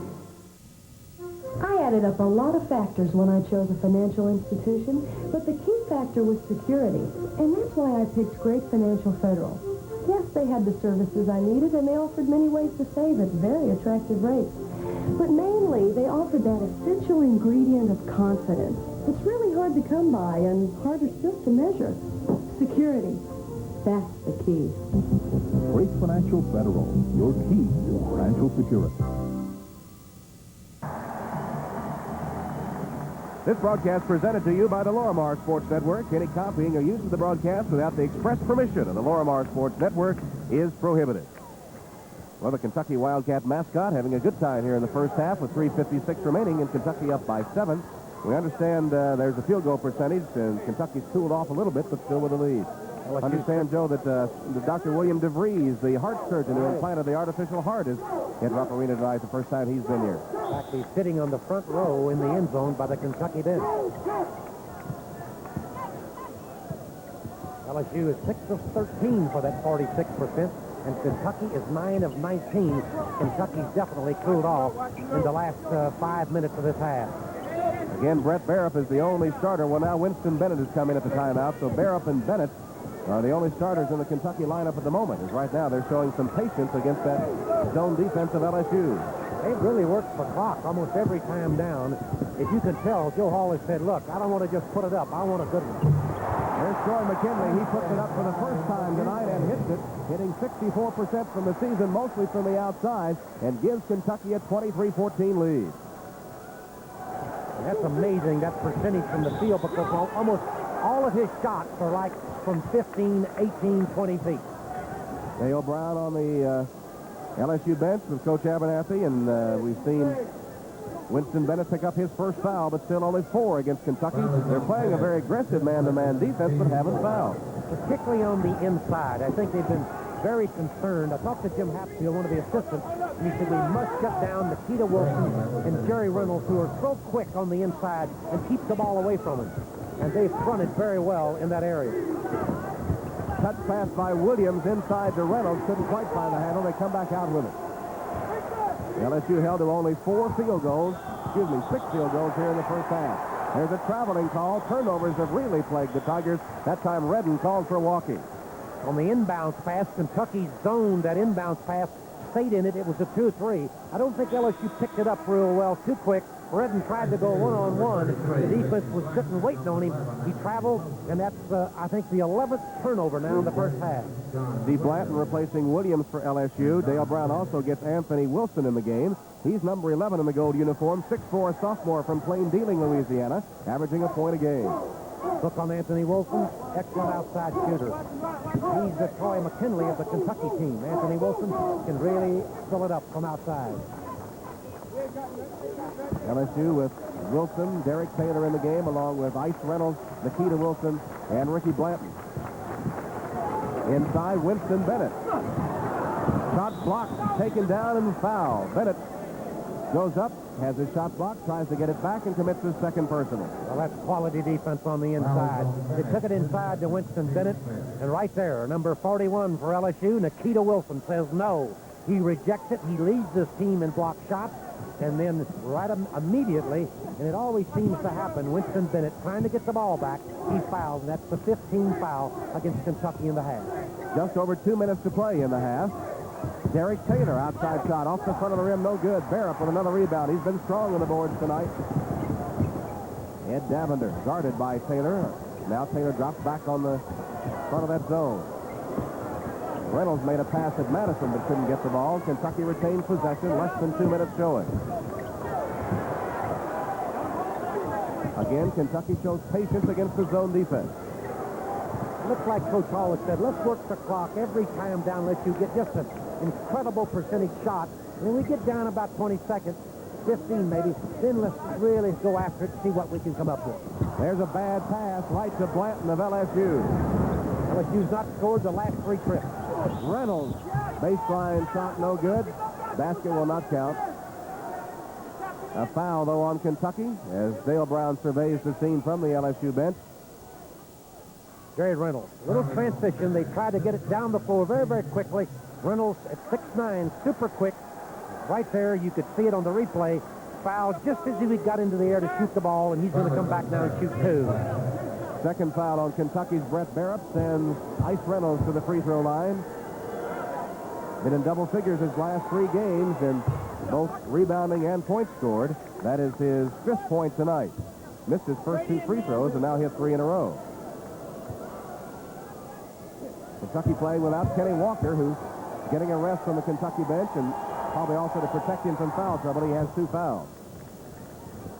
I added up a lot of factors when I chose a financial institution, but the key factor was security, and that's why I picked Great Financial Federal. Yes, they had the services I needed, and they offered many ways to save at very attractive rates. But mainly, they offered that essential ingredient of confidence. It's really hard to come by and harder still to measure. Security. That's the key. Great Financial Federal, your key to financial security. This broadcast presented to you by the Lorimar Sports Network. Any copying or use of the broadcast without the express permission of the Lorimar Sports Network is prohibited. Well, the Kentucky Wildcat mascot having a good time here in the first half with 3:56 remaining and Kentucky up by 7. We understand there's a field goal percentage, and Kentucky's cooled off a little bit, but still with a lead. Understand, Joe, that Dr. William DeVries, the heart surgeon who implanted the artificial heart, is at Rupp Arena tonight the first time he's been here. In fact, he's sitting on the front row in the end zone by the Kentucky bench. LSU is 6 of 13 for that 46%, and Kentucky is 9 of 19. Kentucky's definitely cooled off in the last 5 minutes of this half. Again, Brett Barrett is the only starter. Well, now Winston Bennett has come in at the timeout, so Barrett and Bennett are the only starters in the Kentucky lineup at the moment. As right now, they're showing some patience against that zone defense of LSU. They've really worked for clock almost every time down. If you can tell, Joe Hall has said, look, I don't want to just put it up. I want a good one. There's Troy McKinley. He puts it up for the first time tonight and hits it, hitting 64% from the season, mostly from the outside, and gives Kentucky a 23-14 lead. And that's amazing, that percentage from the field, because almost all of his shots are like from 15, 18, 20 feet. Dale Brown on the LSU bench with Coach Abernathy, and we've seen Winston Bennett pick up his first foul, but still only 4 against Kentucky. They're playing a very aggressive man-to-man defense, but haven't fouled. Particularly on the inside. I think they've been very concerned. I talked to Jim Hatfield, one of the assistants, and he said we must shut down Nikita Wilson and Jerry Reynolds, who are so quick on the inside and keep the ball away from him. And they've fronted very well in that area. Touch pass by Williams inside to Reynolds. Couldn't quite find the handle. They come back out with it. LSU held to only 6 field goals here in the first half. There's a traveling call. Turnovers have really plagued the Tigers. That time Redden called for walking. On the inbounds pass, Kentucky zoned that inbounds pass, stayed in it. It was a 2-3. I don't think LSU picked it up real well, too quick. Redden tried to go one-on-one. The defense was sitting waiting on him. He traveled, and that's, I think, the 11th turnover now in the first half. Dee Blanton replacing Williams for LSU. Dale Brown also gets Anthony Wilson in the game. He's number 11 in the gold uniform, 6'4", sophomore from Plain Dealing, Louisiana, averaging a point a game. Look on Anthony Wilson, excellent outside shooter. He's the Troy McKinley of the Kentucky team. Anthony Wilson can really fill it up from outside. LSU with Wilson, Derek Taylor in the game, along with Ice Reynolds, Nikita Wilson, and Ricky Blanton. Inside, Winston Bennett. Shot blocked, taken down, and foul. Bennett goes up, has his shot blocked, tries to get it back, and commits his second personal. Well, that's quality defense on the inside. They took it inside to Winston Bennett, and right there, number 41 for LSU, Nikita Wilson says no. He rejects it. He leads this team in block shots, and then right immediately, and it always seems to happen, Winston Bennett trying to get the ball back, he fouls, and that's the 15th foul against Kentucky in the half. Just over 2 minutes to play in the half. Derek Taylor, outside shot, off the front of the rim, no good. Barrett with another rebound. He's been strong on the boards tonight. Ed Davender, guarded by Taylor. Now Taylor drops back on the front of that zone. Reynolds made a pass at Madison, but couldn't get the ball. Kentucky retains possession, less than 2 minutes showing. Again, Kentucky shows patience against the zone defense. Looks like Coach Hall has said, let's work the clock every time down, let you get just an incredible percentage shot. And when we get down about 20 seconds, 15 maybe, then let's really go after it and see what we can come up with. There's a bad pass right to Blanton of LSU. LSU's not scored the last 3 trips. Reynolds, baseline shot, no good. Basket will not count. A foul, though, on Kentucky as Dale Brown surveys the scene from the LSU bench. Jerry Reynolds, little transition. They tried to get it down the floor very, very quickly. Reynolds at 6'9", super quick. Right there, you could see it on the replay. Foul just as he got into the air to shoot the ball, and he's going to come back now and shoot 2. Second foul on Kentucky's Brett Barrett sends Ice Reynolds to the free throw line. Been in double figures his last 3 games in both rebounding and points scored. That is his 5th point tonight. Missed his first 2 free throws and now hit 3 in a row. Kentucky playing without Kenny Walker, who's getting a rest from the Kentucky bench, and probably also to protect him from foul trouble. He has 2 fouls.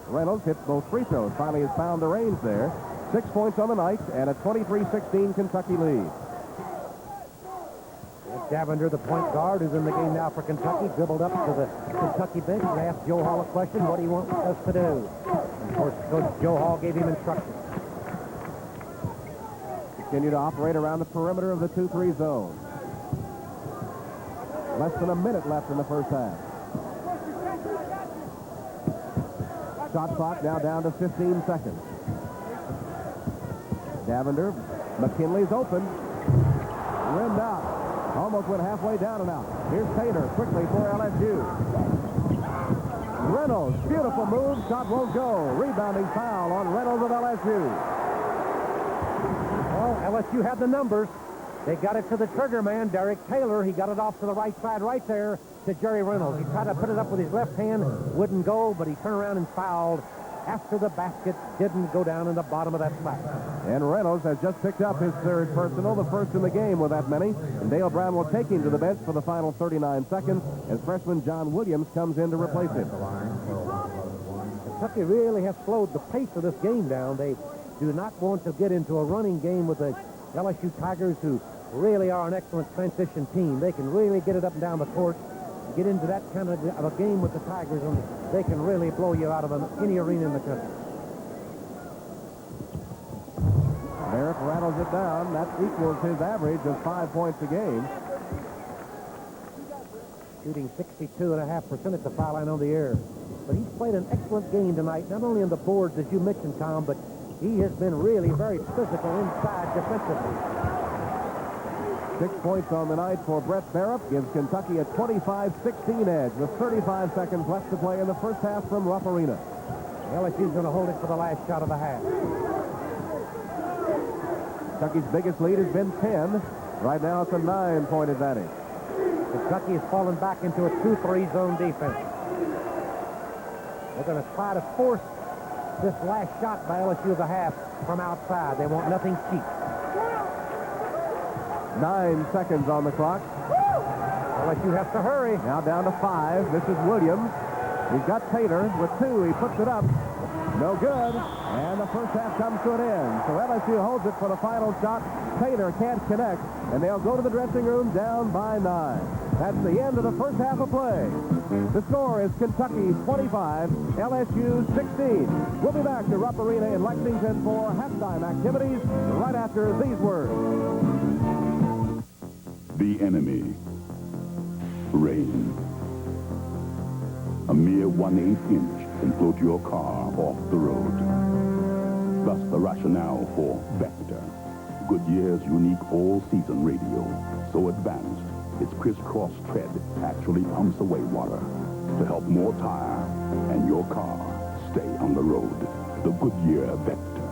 Reynolds hits both free throws. Finally has found the range there. 6 points on the night and a 23-16 Kentucky lead. Davender, the point guard, who's in the game now for Kentucky, dribbled up to the Kentucky bench and asked Joe Hall a question, what do you want us to do? And of course, Coach Joe Hall gave him instructions. Continue to operate around the perimeter of the 2-3 zone. Less than a minute left in the first half. Shot clock now down to 15 seconds. Davender, McKinley's open. Rimmed out. Almost went halfway down and out. Here's Taylor quickly for LSU. Reynolds, beautiful move. Shot won't go. Rebounding foul on Reynolds of LSU. Well, LSU had the numbers. They got it to the trigger man, Derek Taylor. He got it off to the right side right there to Jerry Reynolds. He tried to put it up with his left hand. Wouldn't go, but he turned around and fouled after the basket didn't go down in the bottom of that flat. And Reynolds has just picked up his 3rd personal, the first in the game with that many. And Dale Brown will take him to the bench for the final 39 seconds as freshman John Williams comes in to replace him. Kentucky really has slowed the pace of this game down. They do not want to get into a running game with the LSU Tigers, who really are an excellent transition team. They can really get it up and down the court, get into that kind of a game with the Tigers, and they can really blow you out of any arena in the country. Barrett rattles it down. That equals his average of 5 points a game. Shooting 62.5% at the foul line on the air. But he's played an excellent game tonight, not only on the boards, as you mentioned, Tom, but he has been really very physical inside defensively. 6 points on the night for Brett Barrett gives Kentucky a 25-16 edge with 35 seconds left to play in the first half from Rupp Arena. LSU's going to hold it for the last shot of the half. Kentucky's biggest lead has been 10. Right now it's a 9-point advantage. Kentucky has fallen back into a 2-3 zone defense. They're going to try to force this last shot by LSU of the half from outside. They want nothing cheap. 9 seconds on the clock. LSU has to hurry. Now down to 5. This is Williams. He's got Taylor with 2. He puts it up. No good. And the first half comes to an end. So LSU holds it for the final shot. Taylor can't connect, and they'll go to the dressing room down by 9. That's the end of the first half of play. The score is Kentucky 25, LSU 16. We'll be back to Rupp Arena in Lexington for halftime activities right after these words. The enemy. Rain. A mere 1/8 inch can float your car off the road. Thus the rationale for Vector, Goodyear's unique all-season radio. So advanced, its crisscross tread actually pumps away water to help more tire and your car stay on the road. The Goodyear Vector.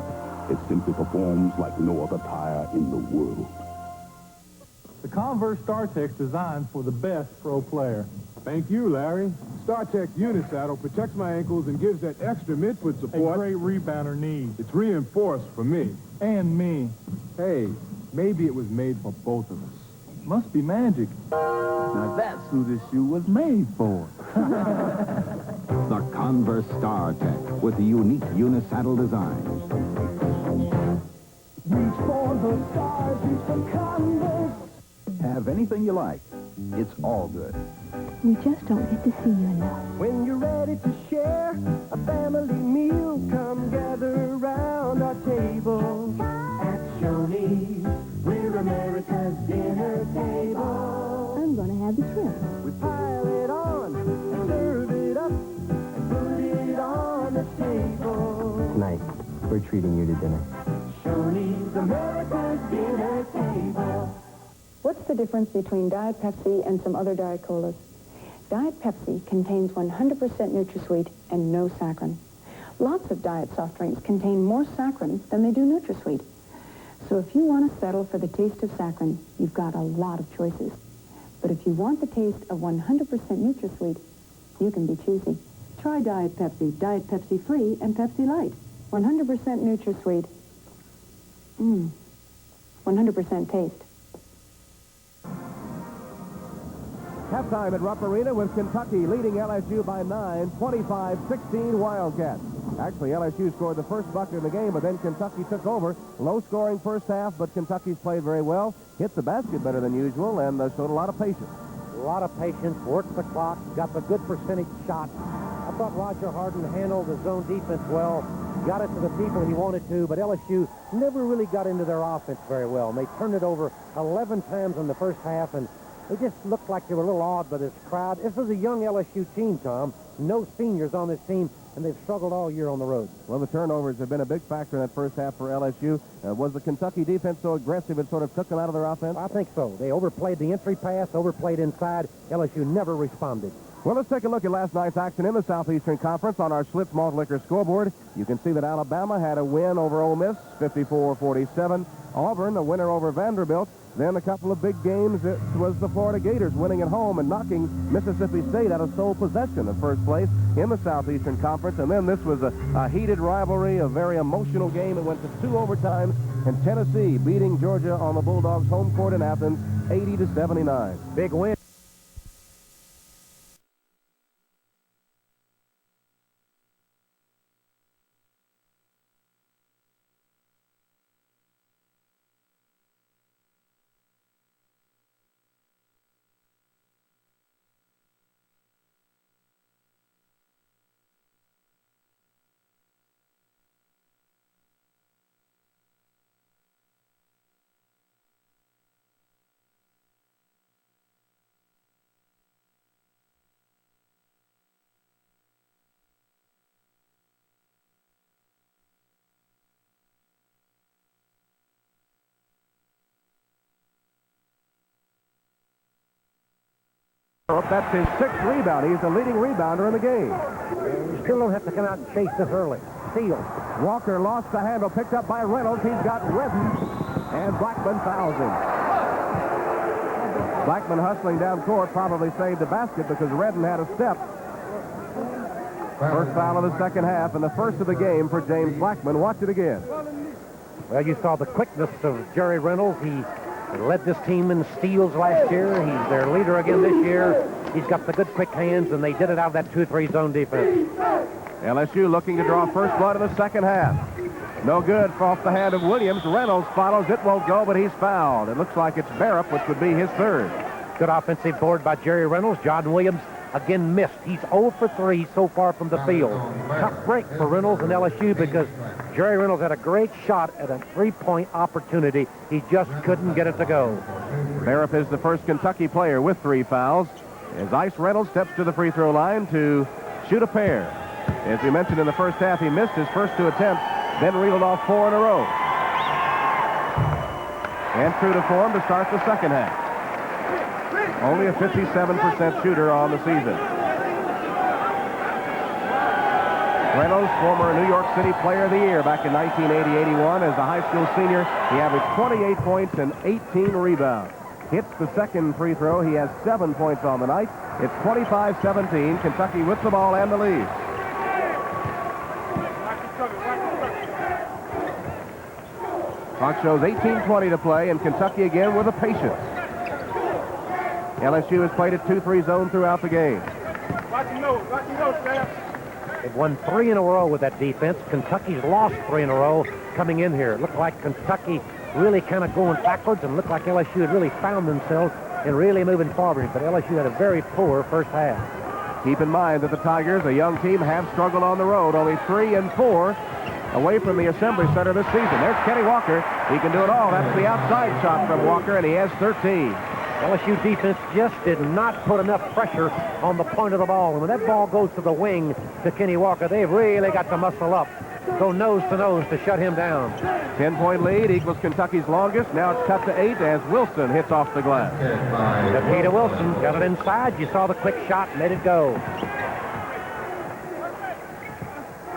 It simply performs like no other tire in the world. The Converse StarTech designed for the best pro player. Thank you, Larry. StarTech Unisaddle protects my ankles and gives that extra midfoot support A great rebounder needs. It's reinforced for me. And me. Hey, maybe it was made for both of us. Must be magic. Now that's who this shoe was made for. The Converse StarTech with the unique unisaddle design. Reach for the stars, reach for Converse. Have anything you like. It's all good. We just don't get to see you enough. When you're ready to share a family meal, come gather around our table. At Shoney's, we're America's dinner table. I'm going to have the shrimp. We pile it on and serve it up and put it on the table. Tonight, we're treating you to dinner. Shoney's, America's dinner table. What's the difference between Diet Pepsi and some other Diet Colas? Diet Pepsi contains 100% NutraSweet and no saccharin. Lots of diet soft drinks contain more saccharin than they do NutraSweet. So if you want to settle for the taste of saccharin, you've got a lot of choices. But if you want the taste of 100% NutraSweet, you can be choosy. Try Diet Pepsi, Diet Pepsi Free, and Pepsi Light. 100% NutraSweet. 100% taste. Halftime at Rupp Arena with Kentucky leading LSU by 9, 25-16 Wildcats. Actually, LSU scored the first bucket in the game, but then Kentucky took over. Low-scoring first half, but Kentucky's played very well, hit the basket better than usual, and showed a lot of patience. A lot of patience, worked the clock, got the good percentage shot. I thought Roger Harden handled the zone defense well, got it to the people he wanted to, but LSU never really got into their offense very well. And they turned it over 11 times in the first half, and they just looked like they were a little awed by this crowd. This is a young LSU team, Tom. No seniors on this team, and they've struggled all year on the road. Well, the turnovers have been a big factor in that first half for LSU. Was the Kentucky defense so aggressive it sort of took them out of their offense? I think so. They overplayed the entry pass, overplayed inside. LSU never responded. Well, let's take a look at last night's action in the Southeastern Conference on our Schlitz Malt Liquor scoreboard. You can see that Alabama had a win over Ole Miss, 54-47. Auburn, a winner over Vanderbilt. Then a couple of big games. It was the Florida Gators winning at home and knocking Mississippi State out of sole possession of first place in the Southeastern Conference. And then this was a heated rivalry, a very emotional game. It went to 2 overtimes, and Tennessee beating Georgia on the Bulldogs' home court in Athens, 80-79. Big win. That's his 6th rebound. He's the leading rebounder in the game. You still don't have to come out and chase this early. Steal. Walker lost the handle, picked up by Reynolds. He's got Redden, and Blackman fouls him. Blackman hustling down court probably saved the basket because Redden had a step. First foul of the second half and the first of the game for James Blackman. Watch it again. Well, you saw the quickness of Jerry Reynolds. He led this team in steals last year. He's their leader again this year. He's got the good quick hands, and they did it out of that 2-3 zone defense. LSU looking to draw first blood in the second half. No good off the hand of Williams. Reynolds follows. It won't go, but he's fouled. It looks like it's Barrett, which would be his third. Good offensive board by Jerry Reynolds. John Williams again missed. He's 0 for 3 so far from the field. Tough break for Reynolds and LSU because Jerry Reynolds had a great shot at a three-point opportunity. He just couldn't get it to go. Barrett is the first Kentucky player with 3 fouls. As Ice Reynolds steps to the free throw line to shoot a pair. As we mentioned in the first half, he missed his first 2 attempts, then reeled off 4 in a row. And true to form to start the second half. Only a 57% shooter on the season. Reynolds, former New York City Player of the Year back in 1980-81. As a high school senior, he averaged 28 points and 18 rebounds. Hits the second free throw. He has 7 points on the night. It's 25-17. Kentucky with the ball and the lead. Clock shows 18:20 to play, and Kentucky again with a patience. LSU has played a 2-3 zone throughout the game. Watch your nose, Staff. They've won 3 in a row with that defense. Kentucky's lost 3 in a row coming in here. It looked like Kentucky really kind of going backwards and looked like LSU had really found themselves and really moving forward. But LSU had a very poor first half. Keep in mind that the Tigers, a young team, have struggled on the road. Only 3 and 4 away from the Assembly Center this season. There's Kenny Walker. He can do it all. That's the outside shot from Walker, and he has 13. LSU defense just did not put enough pressure on the point of the ball. And when that ball goes to the wing to Kenny Walker, they've really got to muscle up. Go nose to nose to shut him down. 10-point lead equals Kentucky's longest. Now it's cut to 8 as Wilson hits off the glass. Peter Wilson got it inside. You saw the quick shot, let it go.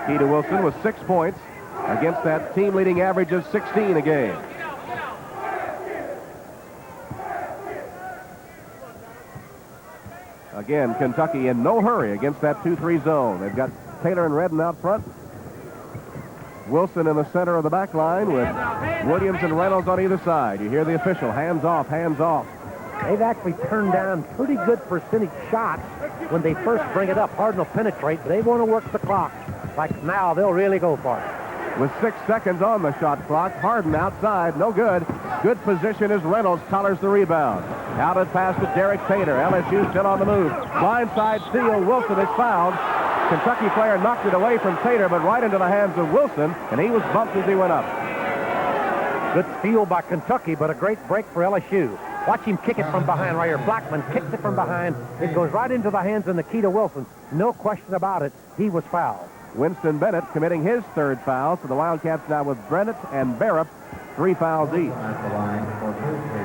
Keita Wilson with 6 points against that team-leading average of 16 a game. Again, Kentucky in no hurry against that 2-3 zone. They've got Taylor and Redden out front. Wilson in the center of the back line with Williams and Reynolds on either side. You hear the official, hands off, hands off. They've actually turned down pretty good percentage shots when they first bring it up. Harden will penetrate, but they want to work the clock. Like now, they'll really go for it. With 6 seconds on the shot clock, Harden outside, no good. Good position as Reynolds collars the rebound. Out and pass to Derek Taylor. LSU still on the move. Blindside steal. Wilson is fouled. Kentucky player knocked it away from Taylor, but right into the hands of Wilson, and he was bumped as he went up. Good steal by Kentucky, but a great break for LSU. Watch him kick it from behind right here. Blackman kicks it from behind. It goes right into the hands of Nikita Wilson. No question about it. He was fouled. Winston Bennett committing his 3rd foul, so the Wildcats now with Bennett and Barrett, 3 fouls each.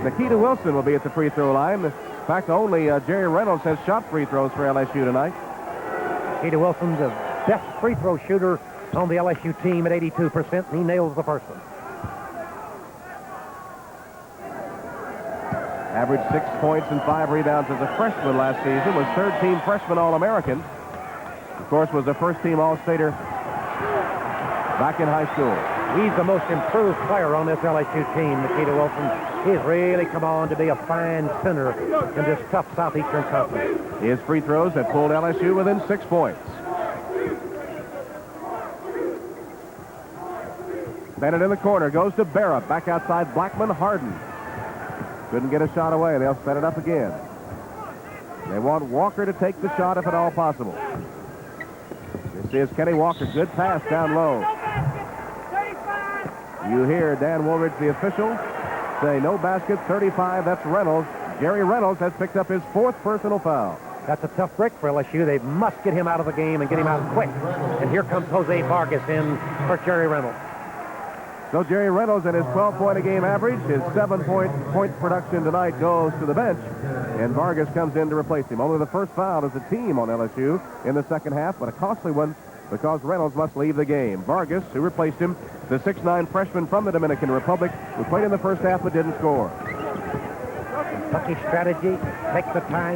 Nikita Wilson will be at the free throw line. In fact, only Jerry Reynolds has shot free throws for LSU tonight. Nikita Wilson's the best free throw shooter on the LSU team at 82%, and he nails the first one. Averaged 6 points and 5 rebounds as a freshman last season. Was 3rd-team freshman All-American. Of course, was a first-team All-Stater back in high school. He's the most improved player on this LSU team, Nikita Wilson. He's really come on to be a fine center in this tough Southeastern Conference. His free throws have pulled LSU within 6 points. Bennett in the corner, goes to Barrett. Back outside, Blackman, Harden. Couldn't get a shot away. They'll set it up again. They want Walker to take the shot if at all possible. This is Kenny Walker. Good pass down low. You hear Dan Woolridge, the official, say no basket, 35. That's Reynolds. Jerry Reynolds has picked up his 4th personal foul. That's a tough break for LSU. They must get him out of the game and get him out quick. And here comes Jose Vargas in for Jerry Reynolds. So Jerry Reynolds and his 12-point-a-game average, his 7-point production tonight goes to the bench, and Vargas comes in to replace him. Only the first foul as a team on LSU in the second half, but a costly one because Reynolds must leave the game. Vargas, who replaced him, the 6'9 freshman from the Dominican Republic, who played in the first half but didn't score. Kentucky strategy, take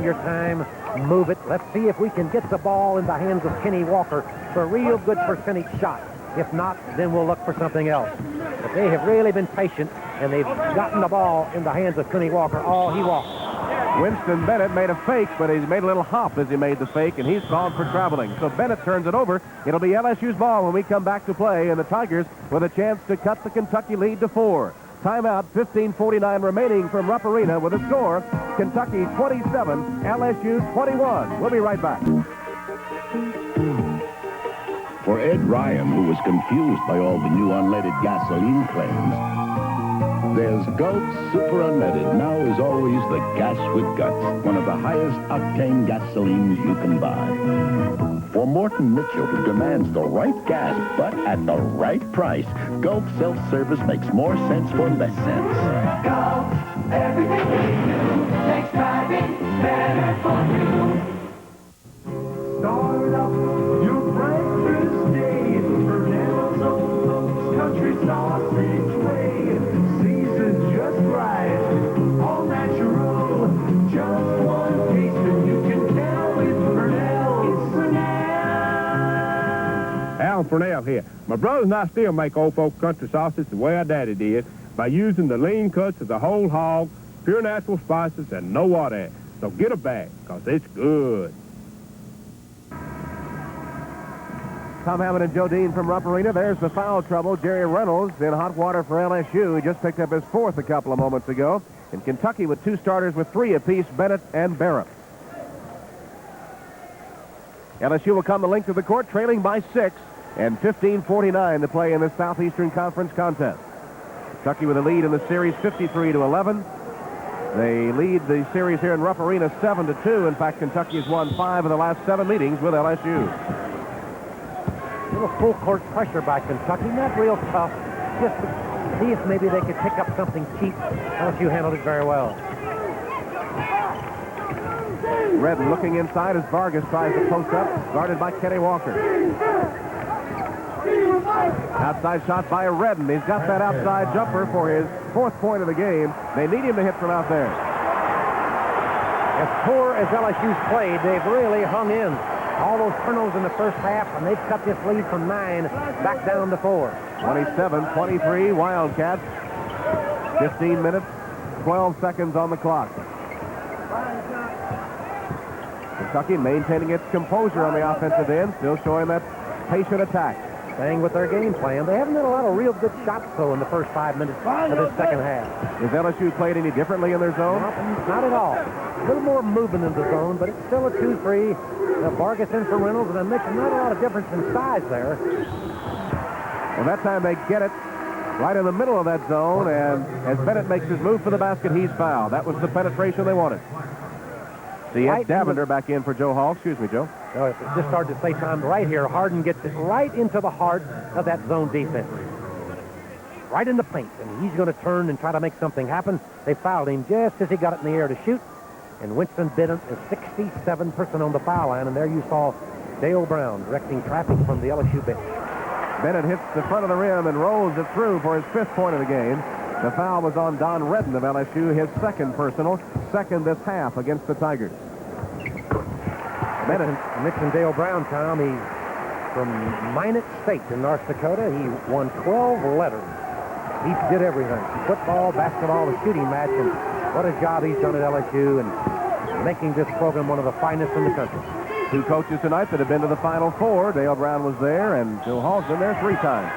your time, move it. Let's see if we can get the ball in the hands of Kenny Walker for a real good percentage shot. If not, then we'll look for something else. But they have really been patient, and they've gotten the ball in the hands of Kenny Walker all he wants. Winston Bennett made a fake, but he made a little hop as he made the fake, and he's called for traveling. So Bennett turns it over. It'll be LSU's ball when we come back to play, and the Tigers with a chance to cut the Kentucky lead to 4. Timeout, 15:49 remaining from Rupp Arena with a score, Kentucky 27, LSU 21. We'll be right back. For Ed Ryan, who was confused by all the new unleaded gasoline claims, there's Gulf Super Unleaded, now is always the gas with guts, one of the highest octane gasolines you can buy. For Morton Mitchell, who demands the right gas, but at the right price, Gulf self-service makes more sense for less sense. Gulf, everything we do makes driving better for you. Start up your breakfast day. Fernand's Old Folks Country Sausage Way. Seasoned just right, all natural. Just one taste and you can tell it's Fernell. It's Fernell. Al Fernell here. My brothers and I still make Old Folks Country Sausage the way our daddy did, by using the lean cuts of the whole hog, pure natural spices, and no water. So get a bag, because it's good. Tom Hammond and Joe Dean from Rupp Arena. There's the foul trouble. Jerry Reynolds in hot water for LSU. He just picked up his 4th a couple of moments ago. In Kentucky with 2 starters with 3 apiece, Bennett and Barrett. LSU will come the length of the court, trailing by 6, and 15:49 to play in this Southeastern Conference contest. Kentucky with a lead in the series, 53-11. They lead the series here in Rupp Arena 7-2. In fact, Kentucky has won 5 of the last 7 meetings with LSU. A little full court pressure by Kentucky, not real tough. Just to see if maybe they could pick up something cheap. LSU handled it very well. Redden looking inside as Vargas tries to post up, guarded by Kenny Walker. Outside shot by Redden. He's got that outside jumper for his 4th point of the game. They need him to hit from out there. As poor as LSU's played, they've really hung in. All those turnovers in the first half, and they've cut this lead from 9 back down to 4. 27-23, Wildcats. 15 minutes, 12 seconds on the clock. Kentucky maintaining its composure on the offensive end, still showing that patient attack. Staying with their game plan. They haven't had a lot of real good shots, though, in the first 5 minutes of this second half. Has LSU played any differently in their zone? Not at all. A little more movement in the zone, but it's still a 2-3. Vargas in for Reynolds, and I mentioned not a lot of difference in size there. Well, that time they get it right in the middle of that zone, and as Bennett makes his move for the basket, he's fouled. That was the penetration they wanted. See, Ed Davender back in for Joe Hall. Excuse me, Joe. No, it's just hard to say time right here. Harden gets it right into the heart of that zone defense. Right in the paint, and he's going to turn and try to make something happen. They fouled him just as he got it in the air to shoot. And Winston Bennett is 67% on the foul line, and there you saw Dale Brown directing traffic from the LSU bench. Bennett hits the front of the rim and rolls it through for his 5th point of the game. The foul was on Don Redden of LSU, his 2nd personal, 2nd this half against the Tigers. Bennett mentioned Dale Brown, Tom. He's from Minot State in North Dakota. He won 12 letters. He did everything. Football, basketball, the shooting match, and what a job he's done at LSU and making this program one of the finest in the country. 2 coaches tonight that have been to the Final Four. Dale Brown was there, and Joe Hall's been there 3 times.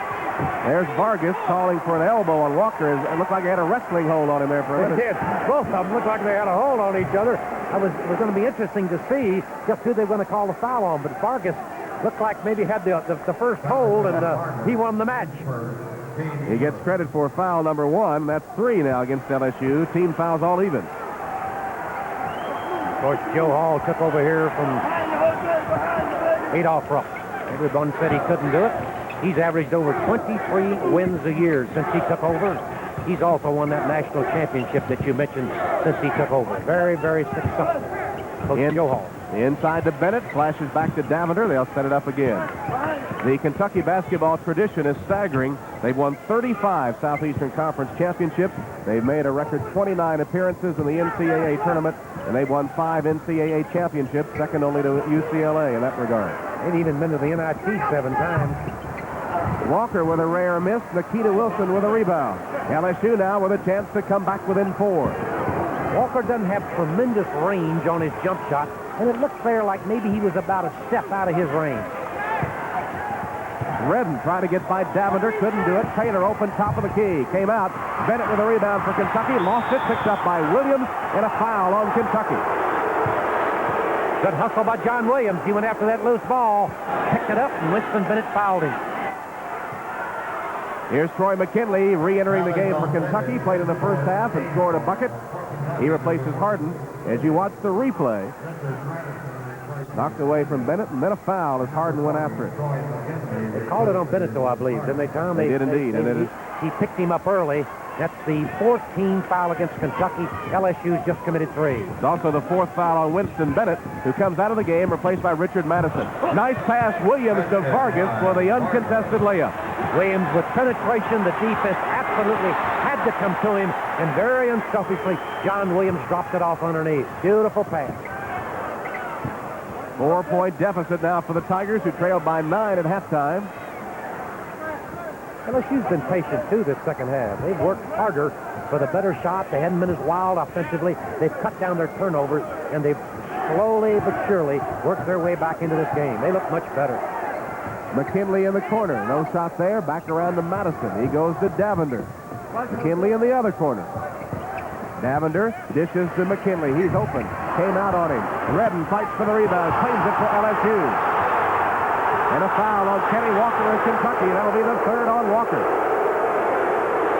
There's Vargas calling for an elbow on Walker. It looked like he had a wrestling hold on him there for a minute. It did. Both of them looked like they had a hold on each other. It was going to be interesting to see just who they were going to call the foul on, but Vargas looked like maybe had the first hold, and he won the match. He gets credit for foul number 1. That's 3 now against LSU. Team fouls all even. Of course, Joe Hall took over here from Adolph Rupp. Everyone said he couldn't do it. He's averaged over 23 wins a year since he took over. He's also won that national championship that you mentioned since he took over. Very, very successful. Joe Hall. Inside to Bennett, flashes back to Davender. They'll set it up again. The Kentucky basketball tradition is staggering. They've won 35 Southeastern Conference championships. They've made a record 29 appearances in the NCAA tournament, and they've won 5 NCAA championships, second only to UCLA in that regard. They've even been to the NIT 7 times. Walker with a rare miss. Nikita Wilson with a rebound. LSU now with a chance to come back within 4. Walker doesn't have tremendous range on his jump shot, and it looks there like maybe he was about a step out of his range. Redden trying to get by Davender, couldn't do it. Taylor open top of the key, came out. Bennett with a rebound for Kentucky, lost it, picked up by Williams, and a foul on Kentucky. Good hustle by John Williams. He went after that loose ball, picked it up, and Winston Bennett fouled him. Here's Troy McKinley re-entering the game for Kentucky, played in the first half and scored a bucket. He replaces Harden. As you watch the replay, knocked away from Bennett, and then a foul as Harden went after it. They called it on Bennett, though, I believe, didn't they, Tom? They did indeed. He picked him up early. That's the 14th foul against Kentucky. LSU's just committed 3. It's also the 4th foul on Winston Bennett, who comes out of the game, replaced by Richard Madison. Nice pass, Williams to Vargas for the uncontested layup. Williams with penetration. The defense absolutely had to come to him, and very unselfishly, John Williams dropped it off underneath. Beautiful pass. 4-point deficit now for the Tigers, who trailed by 9 at halftime. LSU's been patient, too, this second half. They've worked harder for the better shot. They hadn't been as wild offensively. They've cut down their turnovers, and they've slowly but surely worked their way back into this game. They look much better. McKinley in the corner. No shot there. Back around to Madison. He goes to Davender. McKinley in the other corner. Davender dishes to McKinley. He's open. Came out on him. Redden fights for the rebound. Claims it for LSU. And a foul on Kenny Walker in Kentucky. That'll be the 3rd on Walker.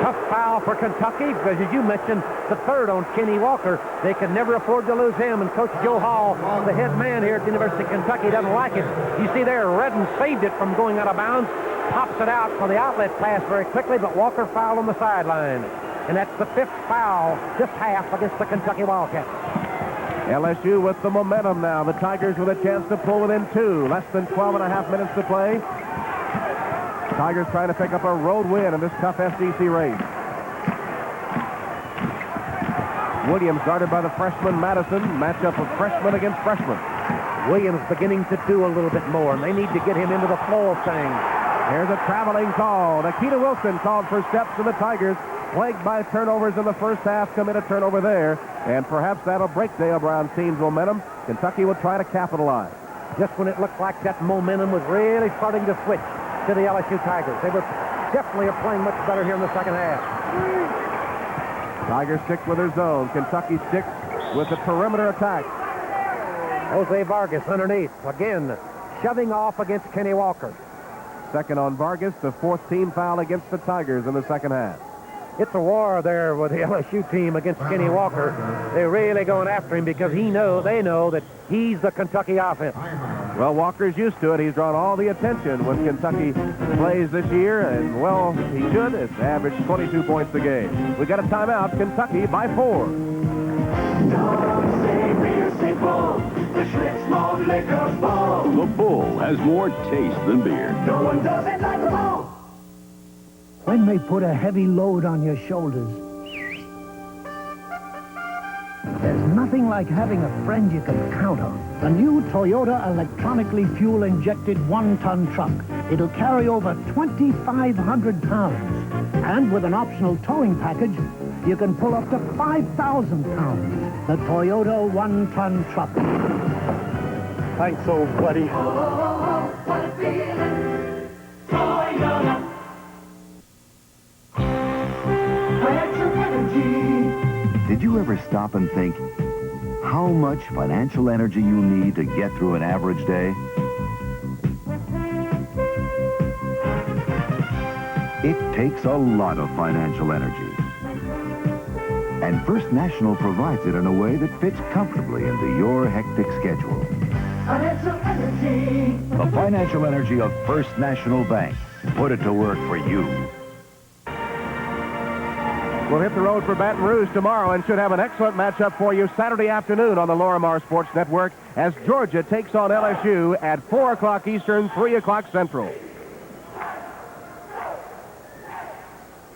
Tough foul for Kentucky because, as you mentioned, the 3rd on Kenny Walker. They could never afford to lose him. And Coach Joe Hall, the head man here at the University of Kentucky, doesn't like it. You see there, Redden saved it from going out of bounds. Pops it out for the outlet pass very quickly, but Walker fouled on the sideline. And that's the 5th foul this half against the Kentucky Wildcats. LSU with the momentum now. The Tigers with a chance to pull within 2. Less than 12 and a half minutes to play. Tigers trying to pick up a road win in this tough SEC race. Williams guarded by the freshman Madison. Matchup of freshman against freshman. Williams beginning to do a little bit more, and they need to get him into the flow of things. Here's a traveling call. Nikita Wilson called for steps to the Tigers. Plagued by turnovers in the first half, commit a turnover there. And perhaps that'll break Dale Brown's team's momentum. Kentucky will try to capitalize. Just when it looked like that momentum was really starting to switch to the LSU Tigers. They were definitely playing much better here in the second half. Tigers stick with their zone. Kentucky sticks with the perimeter attack. Jose Vargas underneath. Again, shoving off against Kenny Walker. 2nd on Vargas, the 4th team foul against the Tigers in the second half. It's a war there with the LSU team against Kenny Walker. They're really going after him because they know that he's the Kentucky offense. Well, Walker's used to it. He's drawn all the attention when Kentucky plays this year, and, well, he should. It's averaged 22 points a game. We got a timeout. Kentucky by 4. The Bull has more taste than beer. No one does it like the Bull. When they put a heavy load on your shoulders, there's nothing like having a friend you can count on. The new Toyota electronically fuel-injected 1-ton truck. It'll carry over 2,500 pounds. And with an optional towing package, you can pull up to 5,000 pounds. The Toyota 1-ton truck. Thanks, old buddy. Oh, what a feeling. Toyota. Did you ever stop and think how much financial energy you need to get through an average day? It takes a lot of financial energy. And First National provides it in a way that fits comfortably into your hectic schedule. Financial energy. The financial energy of First National Bank. Put it to work for you. We'll hit the road for Baton Rouge tomorrow and should have an excellent matchup for you Saturday afternoon on the Lorimar Sports Network as Georgia takes on LSU at 4 o'clock Eastern, 3 o'clock Central.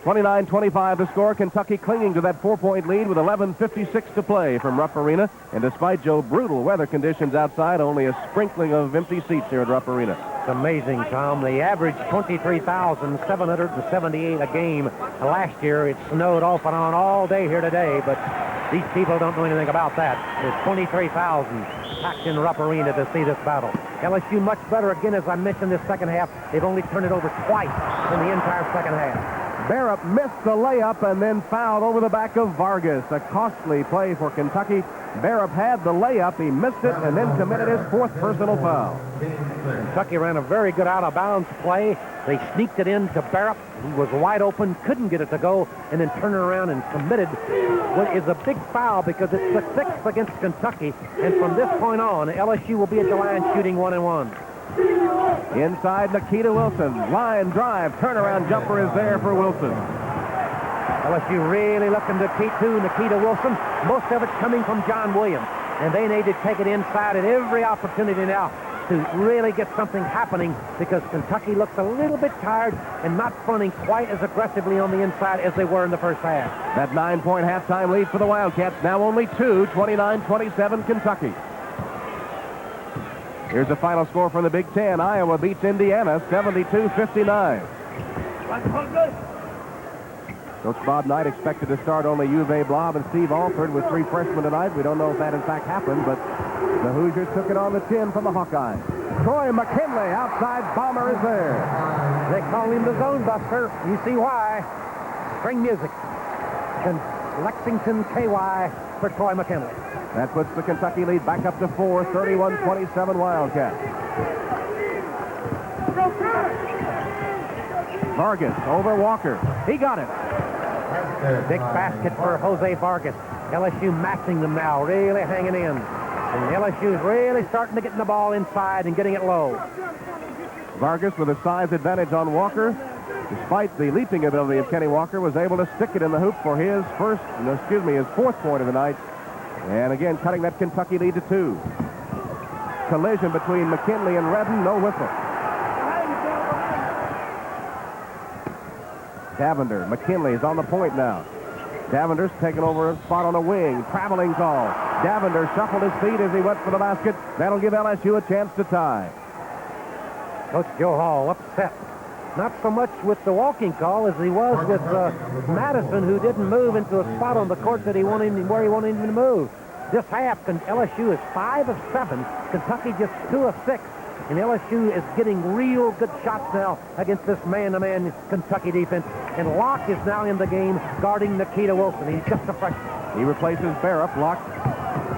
29-25 the score. Kentucky clinging to that 4-point lead with 11:56 to play from Rupp Arena. And despite Joe brutal weather conditions outside, only a sprinkling of empty seats here at Rupp Arena. It's amazing, Tom. They averaged 23,778 a game last year. It snowed off and on all day here today, but These people don't know anything about that. There's 23,000 packed in Rupp Arena to see this battle. LSU much better again, as I mentioned, this second half. They've only turned it over twice in the entire second half. Barrett missed the layup and then fouled over the back of Vargas. A costly play for Kentucky. Barrett had the layup, he missed it, and then committed his fourth personal foul. Kentucky ran a very good out-of-bounds play. They sneaked it in to Barrett. He was wide open, couldn't get it to go, and then turned around and committed what is a big foul because it's the sixth against Kentucky. And from this point on, LSU will be at the line shooting 1-1. Inside, Nikita Wilson. Line drive, turnaround jumper is there for Wilson. LSU really looking to keep to Nikita Wilson. Most of it's coming from John Williams. And they need to take it inside at every opportunity now to really get something happening because Kentucky looks a little bit tired and not fronting quite as aggressively on the inside as they were in the first half. That 9-point halftime lead for the Wildcats. Now only 2, 29-27 Kentucky. Here's the final score from the Big Ten. Iowa beats Indiana 72-59. Coach Bob Knight expected to start only Uwe Blob and Steve Alford with 3 freshmen tonight. We don't know if that in fact happened, but the Hoosiers took it on the chin from the Hawkeyes. Troy McKinley, outside bomber, is there. They call him the zone buster. You see why. Spring music. Lexington KY for Troy McKinley. That puts the Kentucky lead back up to 4, 31-27 Wildcats. Vargas over Walker. He got it. Big basket for Jose Vargas. LSU matching them now, really hanging in. And LSU is really starting to get the ball inside and getting it low. Vargas with a size advantage on Walker. Despite the leaping ability of Kenny Walker, was able to stick it in the hoop for his his fourth point of the night. And again, cutting that Kentucky lead to 2. Collision between McKinley and Redden, no whistle. Davender, McKinley is on the point now. Davender's taken over a spot on the wing. Traveling call. Davender shuffled his feet as he went for the basket. That'll give LSU a chance to tie. Coach Joe Hall upset. Not so much with the walking call as he was with Madison, who didn't move into a spot on the court that where he wanted him to move. This half, LSU is 5 of 7. Kentucky just 2 of 6. And LSU is getting real good shots now against this man-to-man Kentucky defense. And Locke is now in the game guarding Nikita Wilson. He's just a freshman. He replaces Barrett. Locke,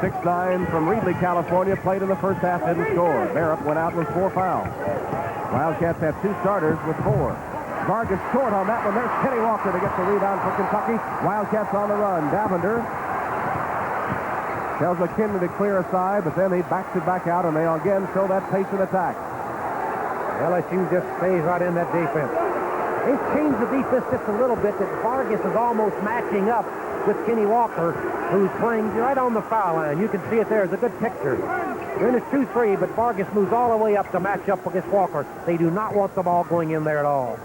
6'9", from Reedley, California, played in the first half, didn't score. Barrett went out with 4 fouls. Wildcats have 2 starters with 4. Vargas short on that one. There's Kenny Walker to get the rebound for Kentucky. Wildcats on the run. Davender tells McKinley to clear aside, but then he backs it back out, and they again show that pace and attack. LSU just stays right in that defense. They've changed the defense just a little bit that Vargas is almost matching up with Kenny Walker, who's playing right on the foul line. You can see it there. It's a good picture. They're in a 2-3, but Vargas moves all the way up to match up against Walker. They do not want the ball going in there at all.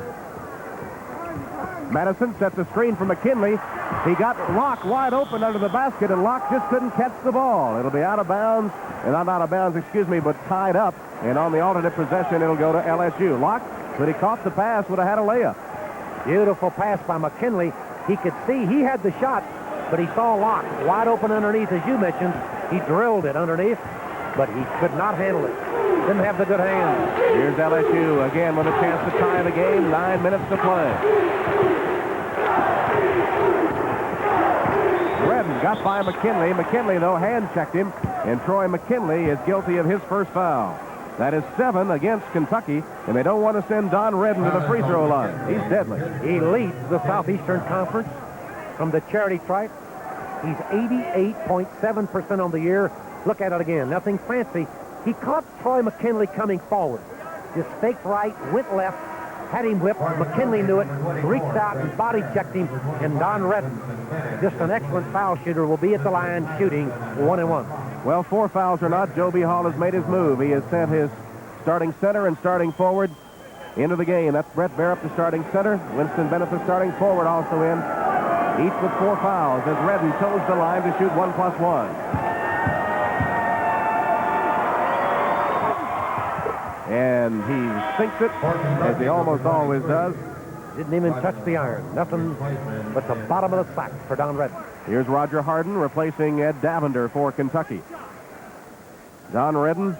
Madison sets a screen for McKinley. He got Locke wide open under the basket, and Locke just couldn't catch the ball. It'll be out of bounds, and not out of bounds, but tied up. And on the alternate possession, it'll go to LSU. Locke, but he caught the pass, would have had a layup. Beautiful pass by McKinley. He could see he had the shot, but he saw Locke wide open underneath, as you mentioned. He drilled it underneath, but he could not handle it. Didn't have the good hands. Here's LSU again with a chance to tie the game. 9 minutes to play. Redden got by McKinley. McKinley, though, hand-checked him, and Troy McKinley is guilty of his first foul. That is 7 against Kentucky, and they don't want to send Don Redden to the free throw line. He's deadly. He leads the Southeastern Conference from the charity stripe. He's 88.7% on the year. Look at it again. Nothing fancy. He caught Troy McKinley coming forward. Just faked right, went left, had him whipped. McKinley knew it, reached out and body checked him, and Don Redden, just an excellent foul shooter, will be at the line shooting 1-1. Well, 4 fouls or not, Joe B. Hall has made his move. He has sent his starting center and starting forward into the game. That's Brett Barrett, the starting center. Winston Bennett, the starting forward, also in. Each with 4 fouls as Redden toes the line to shoot 1+1. And he sinks it, as he almost always does. Didn't even touch the iron. Nothing but the bottom of the sack for Don Redden. Here's Roger Harden replacing Ed Davender for Kentucky. Don Redden,